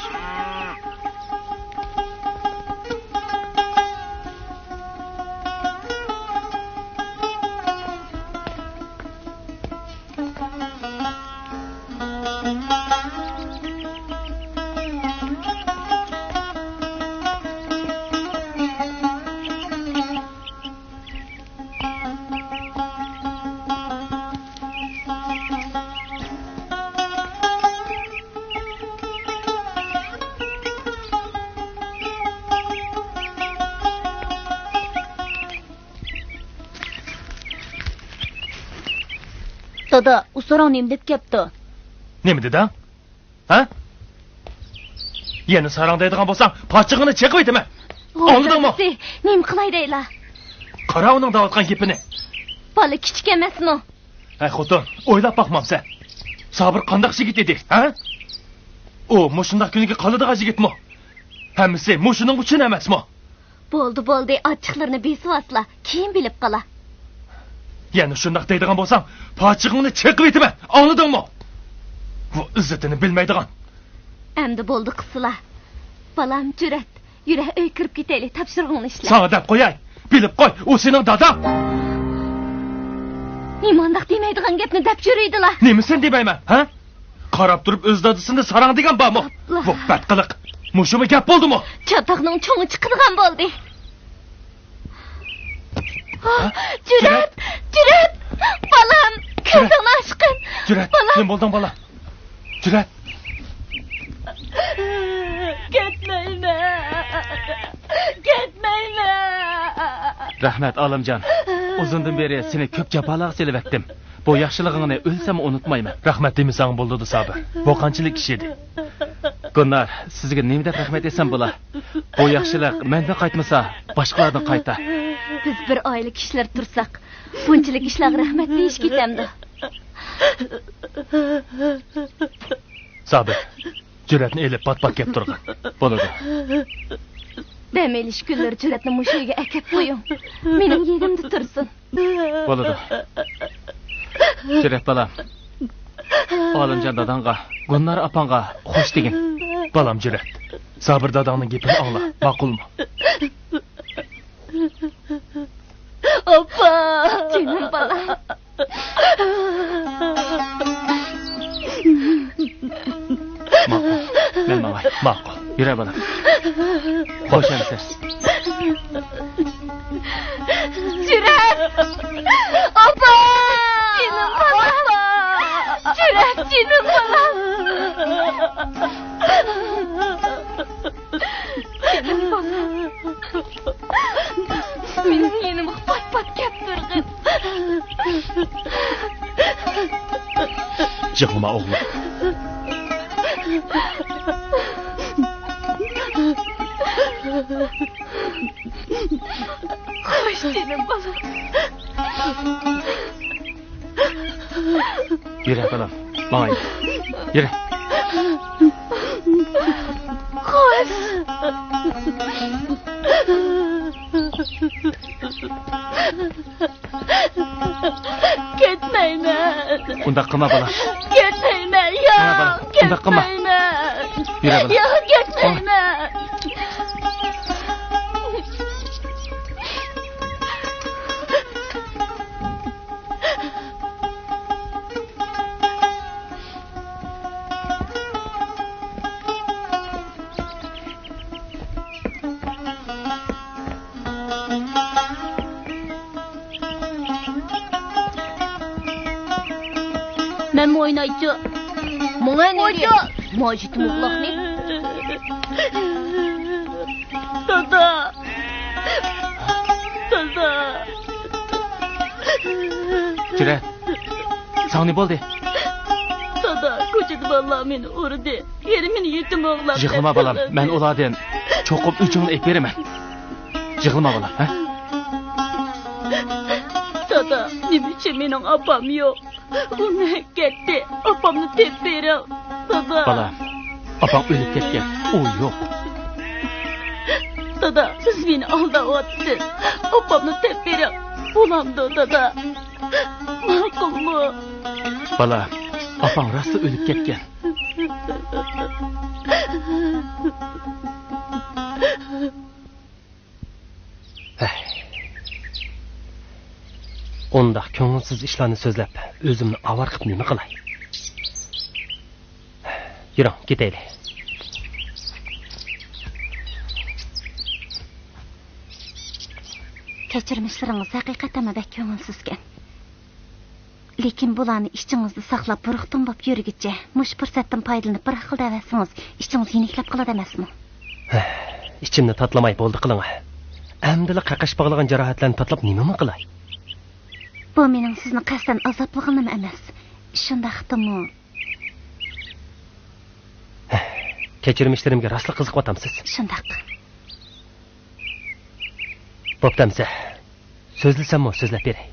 Dada, usoran nima deb kepti? Nima dedi? Ha? Yana sarang deydigan bo'lsam, pochig'ini chekib aytaman. Oldingmi? Nima qilay deylar? Qara uning davotgan gapini. Bola kichik emasmi? Ay xotin, o'ylab boqmamsan. Sabir qandoq yigit edi, ha? O, mushundaq kuniga qoladigan yigitmi? Hammasi mushuning uchun emasmi? Bo'ldi, ochiqlarni besivasla, keyin bilib qola. Yani shundaq deydigan bo'lsam, pochig'ini chekib aytaman. Anladingmi? Bu izzatini bilmaydigan. Endi bo'ldi qisila. Balam jur'at, yura uy kirib ketaylik, topshirig'ini ishla. Sana deb qo'yay. Bilib qo'y, u sening dadang. Nimandaq demaydigan gapni deb yuriydilar. Nimisan demayman, ha? Qarab turib o'z dadasini sarang degan bormi? Bu badqiliq. Mushumi gap bo'ldimi? Chatoqning cho'ngi chiqadigan bo'ldi. Jur'at! Balam, ko'zingni ochqin. Jur'at, nima bo'lding bola? Jur'at. Ketmayman. Rahmat Olimjon. Uzundan beri seni ko'p jafolar selavatdim. bu yaxshiliğini ölsem unutmayman. Rahmat demisang bo'ldi Sabir. Bu qanchalik ish edi? Gunnar, sizga nima deb rahmat desam bo'lar? Bu yaxshilik menda qaytmasa, boshqalardan qayta. Biz bir oila kishilar tursak, bunchalik ishlarga rahmat deyish ketamdi. Sabir, jur'atni elib pat-pat kelib turgan. Bo'ladi. Dam elish kunlar jur'atni mushiga akab qo'ying. Mening yegimda tursin. Bo'ladi. Jur'at balam. Olimjon dadangga, Gunnar apangga xo'sh degin. Balam jur'at. Sabir dadangning gapini angla, ma'qulmi? Oppa! Jinim balam. Ma'qul. Men mamay. Ma'qul. Yura balam. Xo'sh endi. Jur'at! Oppa! Jinim balam. Jur'at, jinim balam. Jinim balam. Mening yenim pat-pat kelib turgan. Yig'lama o'g'lim. Xo'sh, jinim balam. Yura balam. Mamay. Yura. Xo'sh. Ketmayman. Unda qilma balam. Ketmayman. Mana balam, unda qilma. Yura balam. Yo'q, ketmayman. Ben mi oynayıcı? Bana ne diyor? Macit muğlak ne? Dada! Dada! Jur'at. Sana ne bo'ldi? Dada, ko'chada vallahi meni urdi. Yerimini yetim oğlan. Yig'lama balam. Men ulardan cho'qib uchini ep beraman. Yig'lama balam, ha? Dada, nima uchun mening opam yo'q? Uni ketdi. Opamni tep berib. Dada. Balam. Opam o'lib ketgan. U yo'q. Dada, siz beni aldayapsiz. Opamni tep berib. Bo'lamdi, dada. Ma'qulmi? Balam. Opam rosti o'lib ketgan. Onda ko'ngilsiz ishlarni so'zlab, o'zimni avar qilib nima qilay? Yuring, ketaylik. Kechirmishlaringiz haqiqatan bak ko'ngilsizkan. Lekin bularni ichingizda saqlab buruqdan bo'lib yurgicha, mush fursatdan foydalanib bir xil davasingiz, ichingiz yeniklab qoladi emasmi? Ichimni tatlamay bo'ldi qiling. Amdili qaqash bog'lagan jarohatlarni tatlab nima qilay? Bu mening sizni qasdan azoblig'im emas. Shunda xitimi. Kechirmishlarimga rostla qiziqyapsiz. Shundaq. Bo'ptamsa. So'zlasammi, so'zlab beray.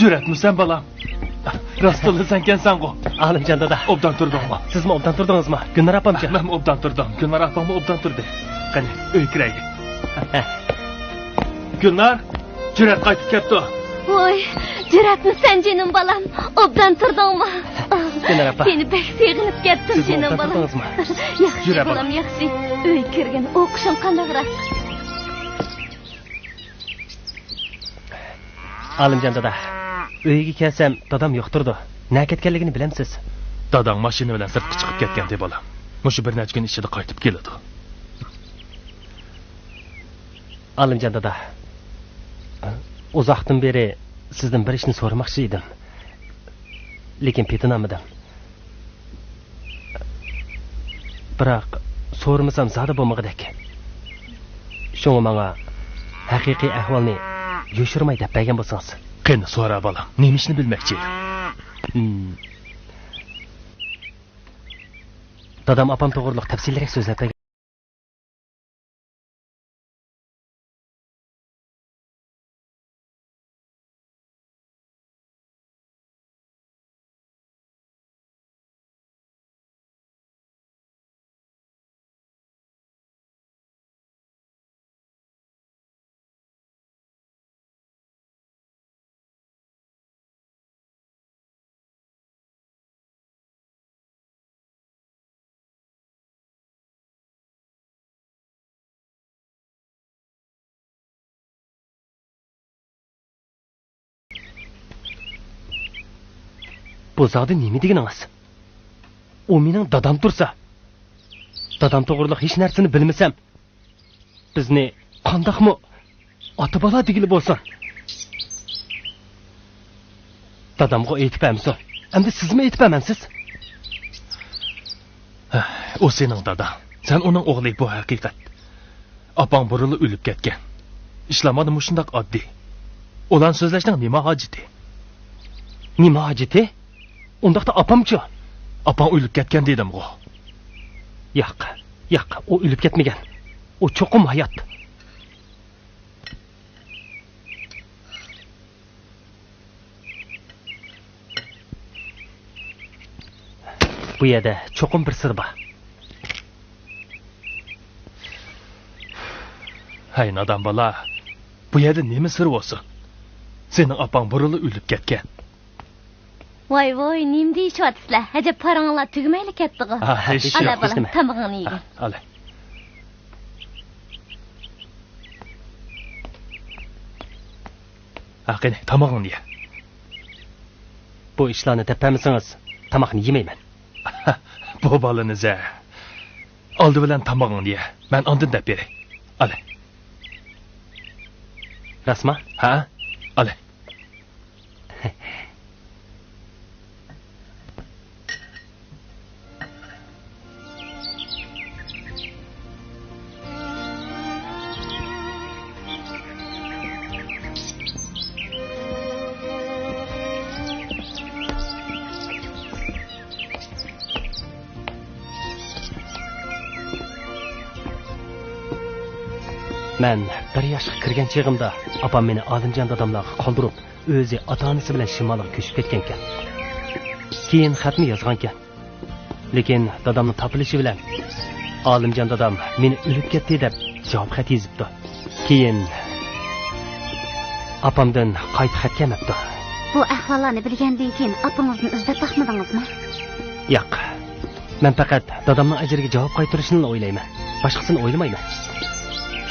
Cüratmisan balam? Rostla sen kensan go. Alimjon dada. Obdan turdingmi? Sizmi obdan turdingizmi? Gulnar opamchi. Men obdan turdim. Gulnar opammi obdan turdi. Qani, uy kiraylik. Gulnar, Cürat qaytib ketdi. Voy, Cüratmisan canım balam? Obdan turdingmi? Gulnar opa. Seni pek sevgilib ketdim Siz canım obdan balam. turdingizmi? Yaxshi Jura balam, yaxshi. Uy kirgin, o'qishing qandayroq? Alimjon dada. Uyga kelsam, dadam yo'qtirdi. Na ketganligini bilamsiz. Dadang mashina bilan sirtga chiqib ketgan deb bolam. Mushu bir necha kun ichida qaytib keladi. Alimjon dada. Uzoqdan beri sizdan bir ishni so'ramoqchi edim. Lekin petinamadim. Biroq so'ramasam zada bo'lmag'idek. Shunga menga haqiqiy ahvolni yo'shirmay deb bergan bo'lsangiz. Qani so'ra bolam. Nima ishni bilmoqchi? Dadam opam to'g'riliq tafsilroq so'zlab bergan. Bu zodi nima deganingiz? U mening dadam tursa. Dadam to'g'riliq hech narsani bilmasam, bizni qandoqmi ota-bola degili bo'lsin. Dadamga aytib bermisan. Endi sizmi aytib bermansiz? O sening dadang. Sen uning o'g'li bu haqiqat. Opang burili o'lib ketgan. Ishlamadi mushundaq oddiy. Ulan so'zlashning nima hojati? Nima hojati? Undaqda opamchi? Opang o'lib ketgan dedim-ku. Yo'q, u o'lib ketmagan. U cho'qim hayot. Bu yerda cho'qim bir sir bor. Hay nadam bola. Bu yerda nima sir bo'lsin? Sening opang burili o'lib ketgan. Voy, nima deyishyapsizlar? Ajab paranglar tugmayli ketdi-ku. Hech Ala yo'q. balam, tamog'ini yegin. Ala. Qani, tamog'ini ye. Bu ishlarni tepamisangiz, tamoqni yemayman. Bu bolaniz-a. Oldi bilan tamog'ini ye. Men ondan deb beray. Ala. Rasma? Ha? Ala. Men bir yoshga kirgan chig'imda opam meni Olimjon dadamlarga qoldirib, o'zi ota-onasi bilan shimolga ko'chib ketgan ekan. Keyin xatni yozgan ekan. Lekin dadamning topilishi bilan Olimjon dadam meni o'lib ketdi deb javob xat yozibdi. Keyin opamdan qayta xat kelmabdi. Bu ahvollarni bilgandan keyin opangizni izlab taqmadingizmi? Yo'q. Men faqat dadamning ajriga javob qaytarishni o'ylayman. Boshqasini o'ylamayman.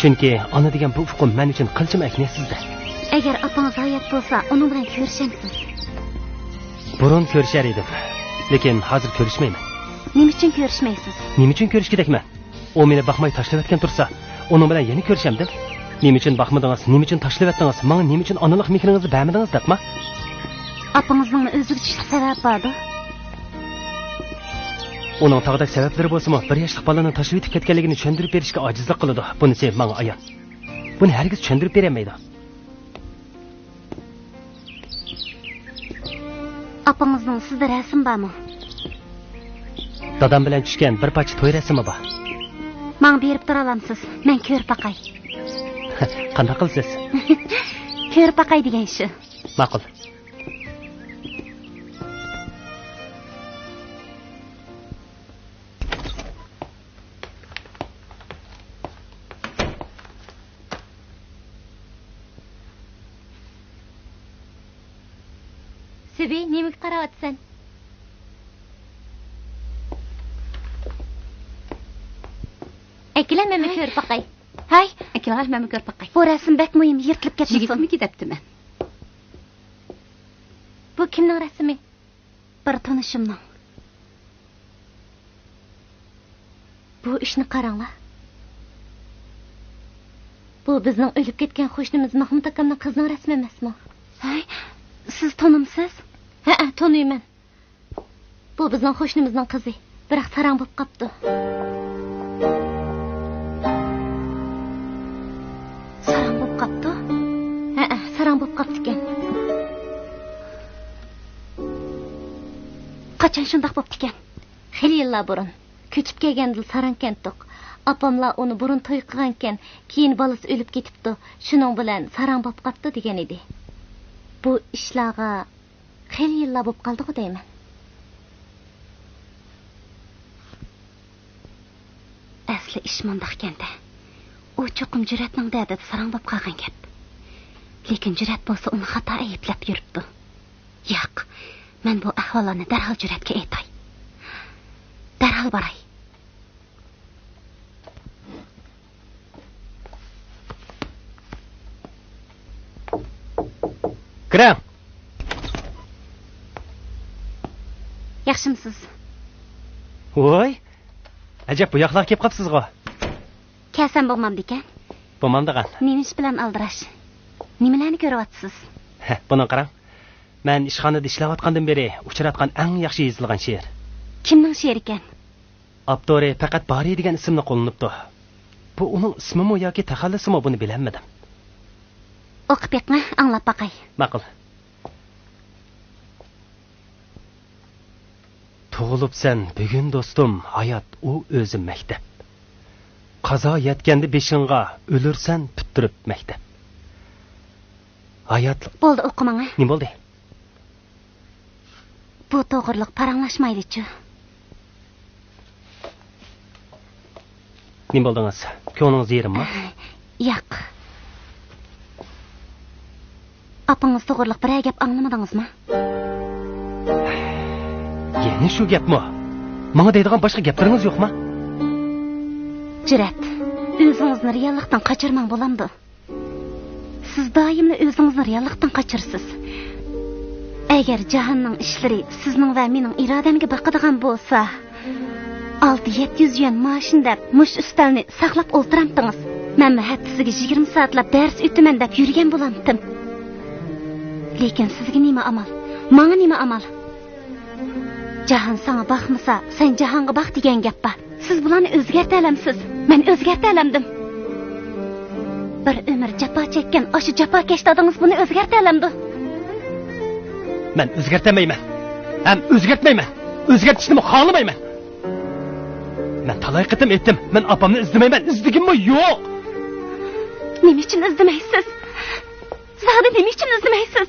Chunki ona degan bu huquq men uchun qilchim ahamiyatsizda. Agar opangiz hayot bo'lsa, uni bilan ko'rishamsiz. Burun ko'rishar edim, lekin hozir ko'rishmayman. Nima uchun ko'rishmaysiz? Nima uchun ko'rish kerakman? U meni baxmay tashlayotgan tursa, uning bilan yana ko'rishamdim. Nima uchun baxmadingiz? Nima uchun tashlayotdingiz? Menga nima uchun onalik mehringizni bermadingiz debmi? Opangizning o'ziga chiqib sabab bordi. Uning tog'dak sabablari bo'lsa-mu, bir yoshli bolani tashlab o'tib ketganligini tushuntirib berishga ojizlik qiladi. Bunisi menga ayon. Buni hargiz tushuntirib bermaydi. Opangizning sizda rasm bormi? Dadam bilan tushgan bir parcha to'y rasmi bor. Men berib tura olamsiz. Men ko'rib baqay. Qanday qilsiz? ko'rib boqay degan shu. Ma'qul. Sibi, nemaga qarayapsan? Akila meni ko'rib boqay. Hay, akila meni ko'rib boqay. Bu rasm bak muhim yirtilib ketdi. Yigitmi ketibdiman? Bu kimning rasmi? Bir tanishimning. Bu ishni qaranglar. Bu bizning o'lib ketgan qo'shnimiz Mahmud akamning qizining rasmi emasmi? Hay, siz tanimsiz? Ha, tanıyman. Bu bizning qo'shnimizning qizi. Biroq sarang bo'lib qopti. Sarang bo'lib qopti? Ha, sarang bo'lib qopti ekan. Qachon shundoq bo'libdi ekan? Xeyli yillar burun. Ko'chib kelganda sarang kentdiq. Apamlar uni burun to'y qilgan ekan, keyin bolasi o'lib ketibdi. Shuning bilan sarang bo'lib qopti degan edi. Bu ishlarga xeyli yillar bo'lib qoldi-ku deyman. Asli ish mundoq ekanda. U cho'qim Juratning dadida sarang bo'lib qolgan gap. Lekin Jurat bo'lsa uni xato ayblab yuribdi. Yo'q, men bu ahvolni darhol Juratga aytay. Darhol boray. Kiring. Yaxshimisiz? Voy. Ajab bu yoqlarga kelib qopsiz-ku. Kasam bo'lmamdi ekan. Bo'lmamdigan. Nima ish bilan aldirash? Nimalarni ko'ryapsiz? Buni qarang. Men ishxonada ishlayotgandan beri uchratgan eng yaxshi yozilgan she'r. Kimning she'ri ekan? Abdore faqat Bari degan ismni qo'llanibdi. Bu uning ismimi yoki taxallusimi buni bilmadim. O'qib beqma, anglab boqay. Ma'qul. Tug'ilibsan bugun do'stim, hayot u o'zi maktab. Qazo yetganda beshingga, o'lursan bittirib maktab. Hayot Bo'ldi, o'qimang. Nima bo'ldi? Bu to'g'riliq paranglashmaydi-chi. Nima bo'ldingiz? Ko'nglingiz yerimmi? Yo'q. Apangiz to'g'riliq bir gap anglamadingizmi? Yana shu gapmi? Menga deydigan boshqa gaplaringiz yo'qmi? Jurat, o'zingizni reallikdan qochirmang bo'lamdi. Siz doimli o'zingizni reallikdan qochirsiz. Agar jahonning ishlari sizning va mening irodamga boqadigan bo'lsa, 600-700 yuan mashin deb mush ustalni saqlab o'ltiramdingiz. Men haftasiga 20 soatlab dars o'taman deb yurgan bo'lamdim. Lekin sizga nima amal? Menga nima amal? Jahon sana baxmasa, sen jahonga bax degan gap bor. Siz bularni o'zgarta olamsiz. Men o'zgarta olamdim. Bir umr jafo chekkan o'sha jafokash dadingiz buni o'zgarta olamdi. Men o'zgartamayman. Ham o'zgartmayman. O'zgartishni xohlamayman. Men talay qitim etdim. Men opamni izlamayman. Izdigimmi? Yo'q. Nima uchun izlamaysiz? Zahida nima uchun izlamaysiz?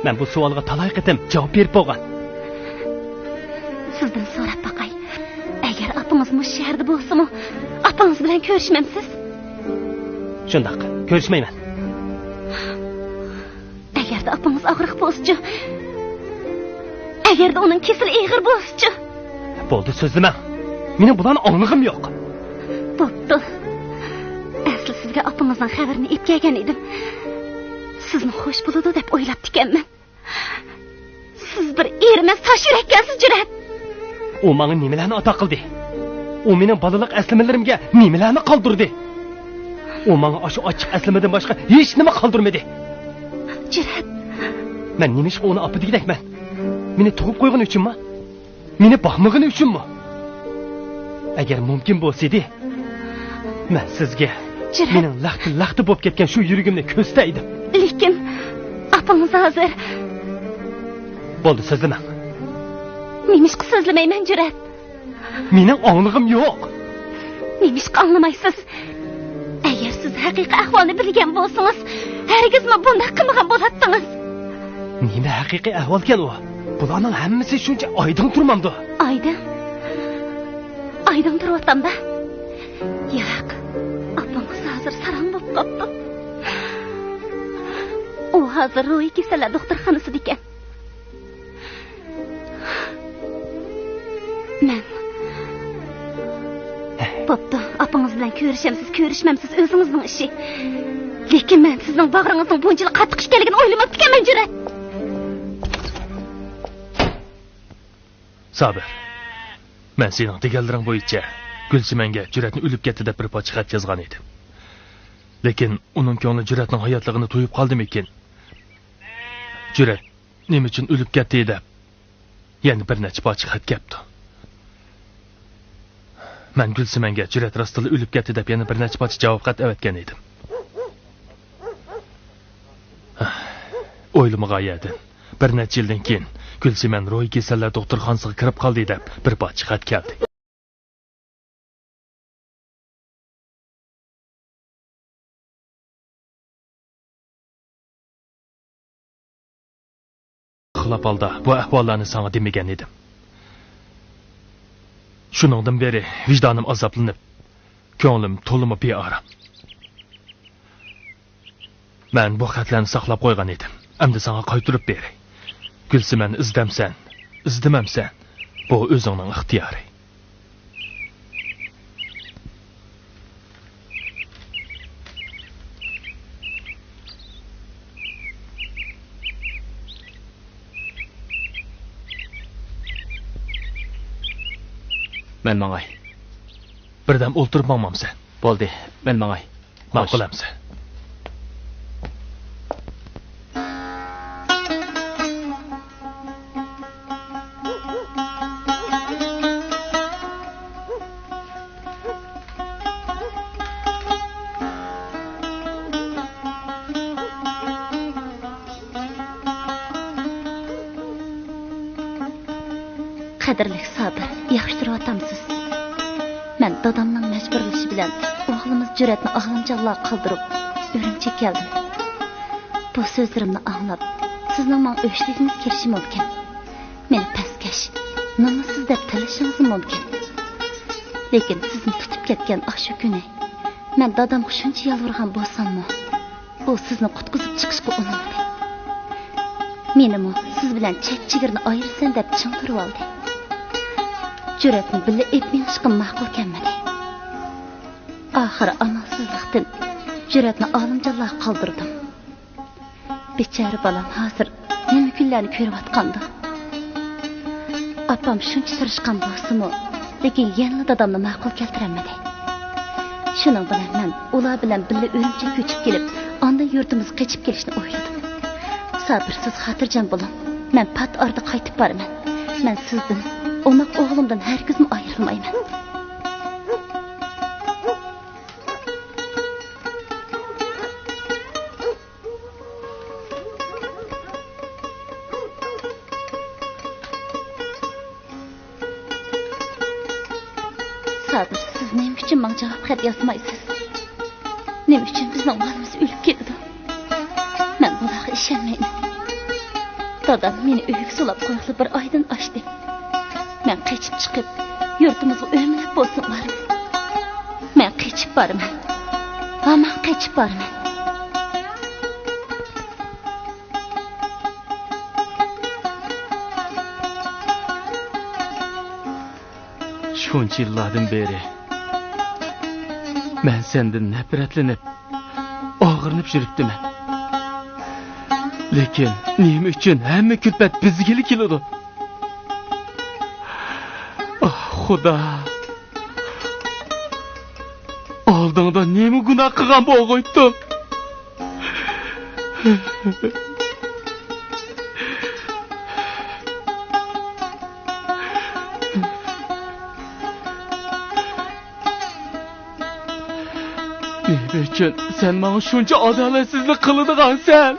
Men bu savolga talay qitim javob berib bo'lgan. Sizdan so'rab boqay. Agar opangiz mush shaharda bo'lsa-mu, opangiz bilan ko'rishmamsiz? Shundoq, ko'rishmayman. Agarda opangiz og'riq bo'lsa-chi, agarda uning kesili ig'ir bo'lsa-chi. Bo'ldi, so'zlama. Mening bularni onglig'im yo'q. Bo'pti. Asli sizga opangizning xabarini epkagan edim. Sizni xush bo'ladi deb o'ylab ekanman. Siz bir ermas tosh yurakkansiz, Jurat. U menga nimalarni ato qildi? U mening bolalik aslimalarimga nimalarni qoldirdi? U menga o'sha ochiq aslimadan boshqa hech nima qoldirmadi. Jurat, men nima ish uni opa degidakman? Meni tug'ib qo'ygan uchunmi? Meni boqmagani uchunmi? Agar mumkin bo'lsa-edi, men sizga mening laxti bo'lib ketgan shu yuragimni ko'staydim. Lekin opangiz hozir bo'ldi, so'zlama. Nimishqa so'zlamayman, Jurat. Mening onglig'im yo'q. Nimishqa anglamaysiz? Agar siz siz haqiqiy ahvolni bilgan bo'lsangiz, hargizmi bunday qilmagan bo'lardingiz. Nima haqiqiy ahvol kel u? Bularning hammasi shuncha oydin turmamdi. Oydin turyapman-da. Yo'q. Apangiz hozir sarang bo'lib qopti. U hozir ruhiy kasallar doktorxonasida ekan. Men Popda, apangiz bilan ko'rishmamsiz o'zingizning ishi. Lekin men sizning bag'ringizning bunchalik qattiq ekanligini o'ylamabdi ekanman, Jurat. Sabir. Men sening deganlaring bo'yicha Gulsimanga Juratni o'lib ketdi deb bir poch xat yozgan edim. Lekin uning ko'ngli Juratning hayotligini to'yib qoldimikin? Jurat nima uchun o'lib ketdi deb yana bir necha poch xat kelibdi. Men Gulsimanga Jurat rostila o'lib ketdi deb yana bir necha poch javob xat avatgan edim. O'ylamagan edim. Bir necha yildan keyin Gulsiman ruhiy kasallar doktorxonasiga kirib qoldi deb bir poch xat keldi. Xilof holda bu ahvollarni sana demagan edim. Shuningdan beri vicdonim azoblanib, ko'nglim to'limi beorom. Men bu xatlarni saqlab qo'ygan edim. Endi sana qaytarib beray. Gulsiman izdamsan, izdamamsan, bu o'zingning ixtiyori. Men mangay. Birdam o'ltirib maqmamsan. Bo'ldi, men mangay. Ma'qulamsan. Qadrli Sabir, yaxshi turyapsiz. Men dadamning majburlashi bilan o'g'limiz Juratni ahlimjonlar qoldirib, Urumchiga keldim. Bu so'zlarimni anglab, sizning men o'shligingiz kelishi mumkin. Meni pastkash, nomusiz deb talashingiz mumkin. Lekin sizni tutib ketgan shu kuni men dadamga shuncha yalvorgan bo'lsam-mu, u sizni qutqizib chiqishga urinmadi. Menimi siz bilan chek-chigirni ayirsan deb ching turib oldi. Juratni billa etmeyishga ma'qul kelmadi. Oxiri amalsizlikdan Juratni olimjonlar qoldirdim. Bechara bolam hozir nima kunlarni ko'rayotgandi. Apam shuncha tirishgan bo'lsa-mu, lekin yana dadamni ma'qul keltirmadi. Shuning bilan men ular bilan billa Urumchiga ko'chib kelib, ondan yurtimizga qochib kelishni o'yladim. Sabirsiz xotirjam bo'ling. Men pat orada qaytib boraman. Men sizdan Omak oğlumdan herkesin ayrılmayman. Sabir, siz ne için bana cevap xat yazmaysınız? Ne için bizden malımız ölüp geldi? Ben buna işenmeyim. Dadam beni öyük sulap koyaklı bir aydın açtı. Men qechib chiqib, yurtimizga o'mlab bo'lsinlar. Men qechib boraman. Men qechib boraman. Shuncha yillardan beri men sendan nafratlanib, og'irnib yuribdiman. Lekin nima uchun hamma kulfat bizga keladi? Xudo. Oldingda nima gunoh qilgan bo'lg'oydim? Nima uchun sen menga shuncha adolatsizlik qiladigansan?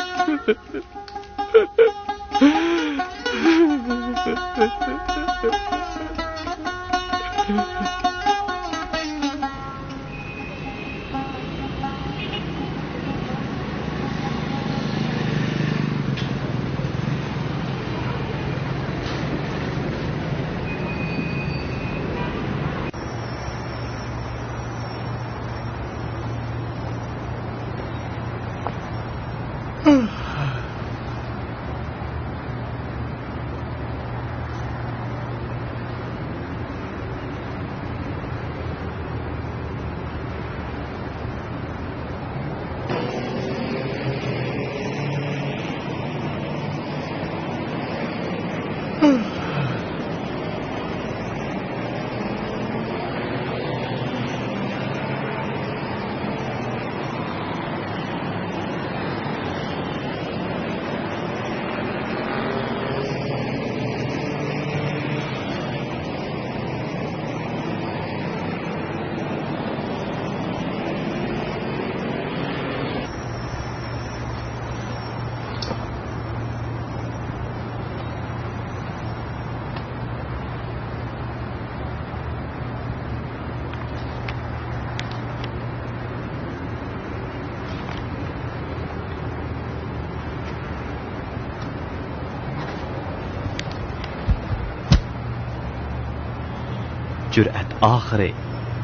Cüret ahiri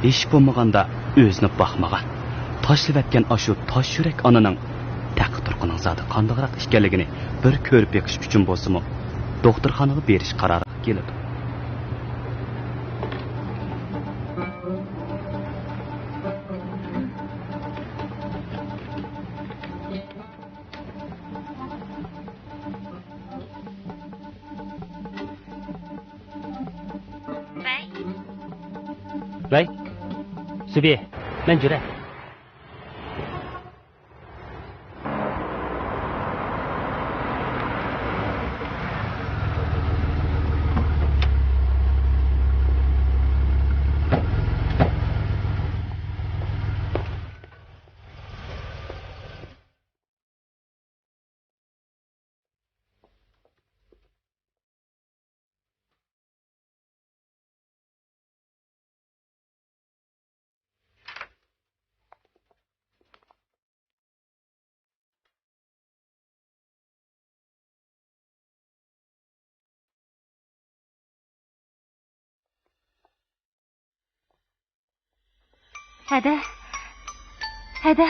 iş bo'lmaganda o'zini baxmagan. Tashlab ashu tosh yurak onaning taqdirqining zodi qandoqroq ekanligini bir ko'rib beqish uchun bo'lsa-mu, doktorxonaga berish qaroriga keldi. Vay, Subi, men Jurat. Hada. Hada.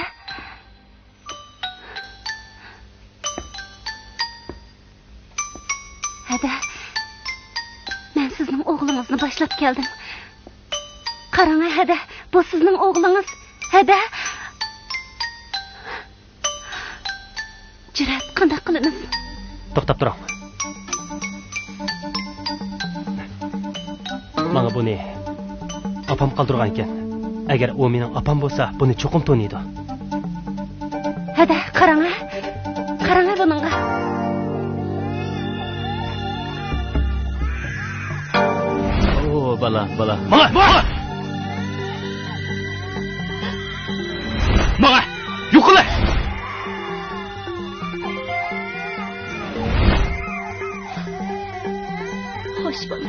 Hada. Men sizning o'g'lingizni boshlab keldim. Qarang, Hada, bu sizning o'g'lingiz. Hada. Jurat, qanday qilamiz? To'xtab turing. Mana buni opam qoldirgan ekan. Agar u mening opam bo'lsa, buni cho'qim to'niydi. Hada, qarang. Qarang buningga. O, bala. Maga! Yuqila! Xo'sh bo'l.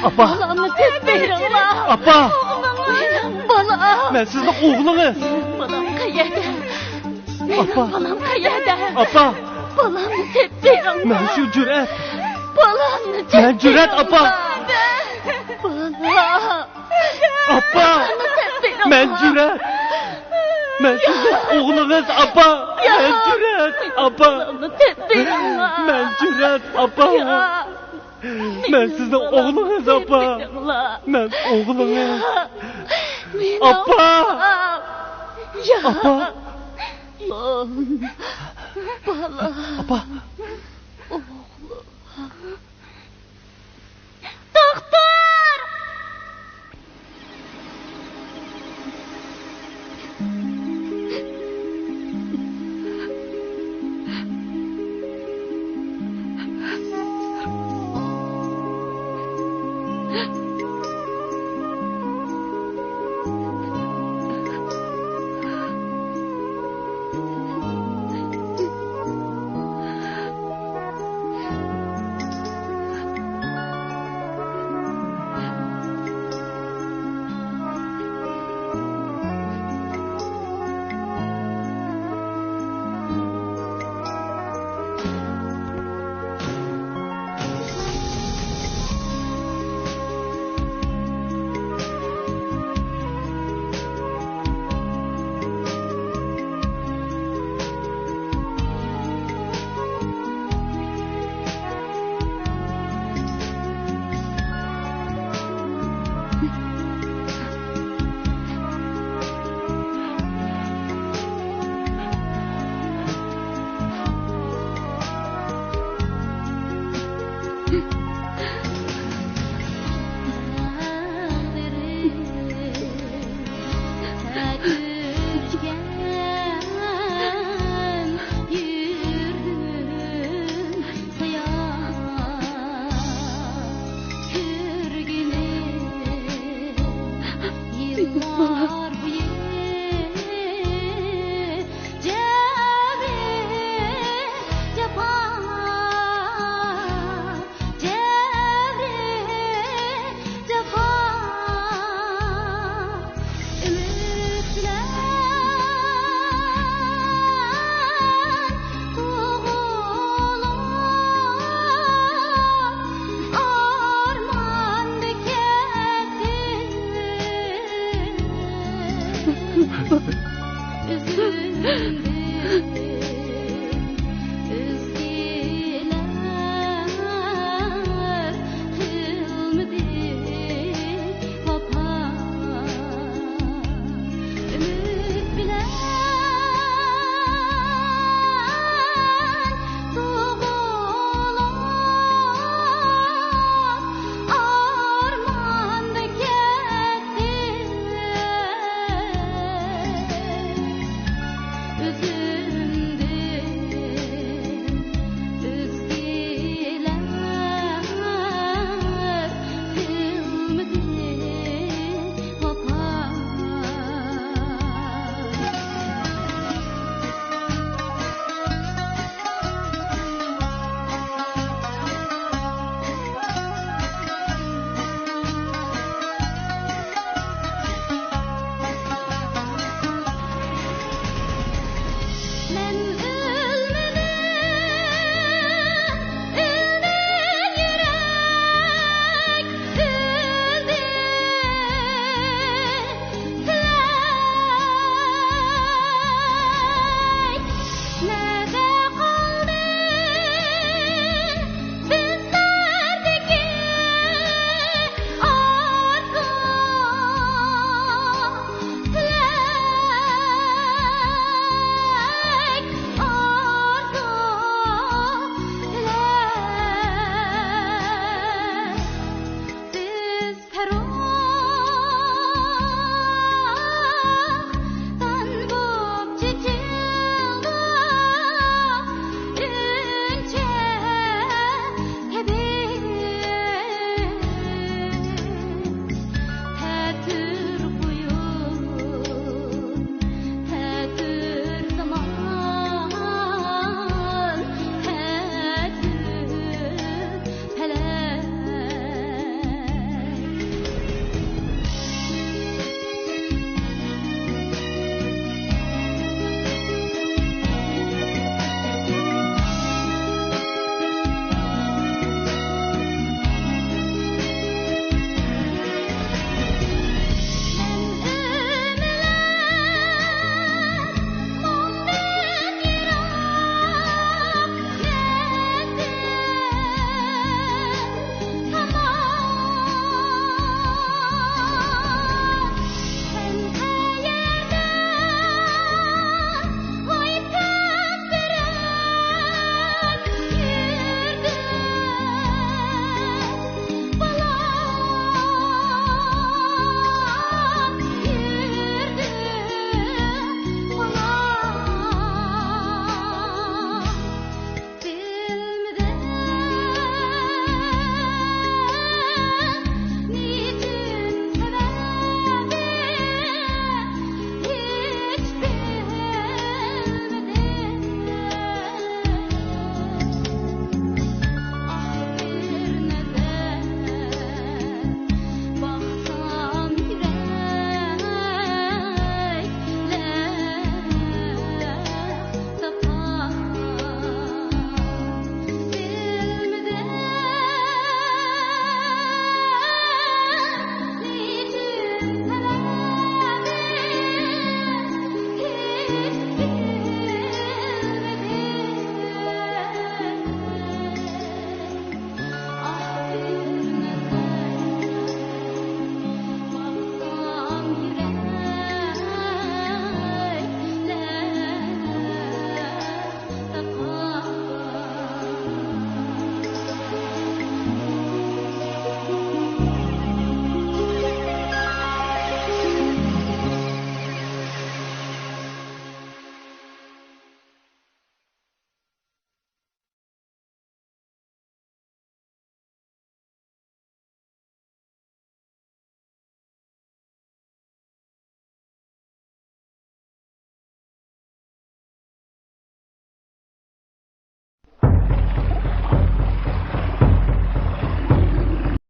Apa. Apa. Ben sizin oğlunuz. Balam qayerda? Apa. Balam qayerda? Apa. Balamni tepdiring. Ben şu Cüret. Balamni Ben Cüret apa. Balam. Apa. Ben Cüret. Ben sizin oğlunuz apa. Ben Cüret apa. Balamni tepdiring. Ben Cüret apa. Ben sizin oğlunuz apa. Ben oğlunuz. Apa. Apa. Apa. Doktor! yıllar boyu cevri cefa cevri cefa ümitler Üzüldüm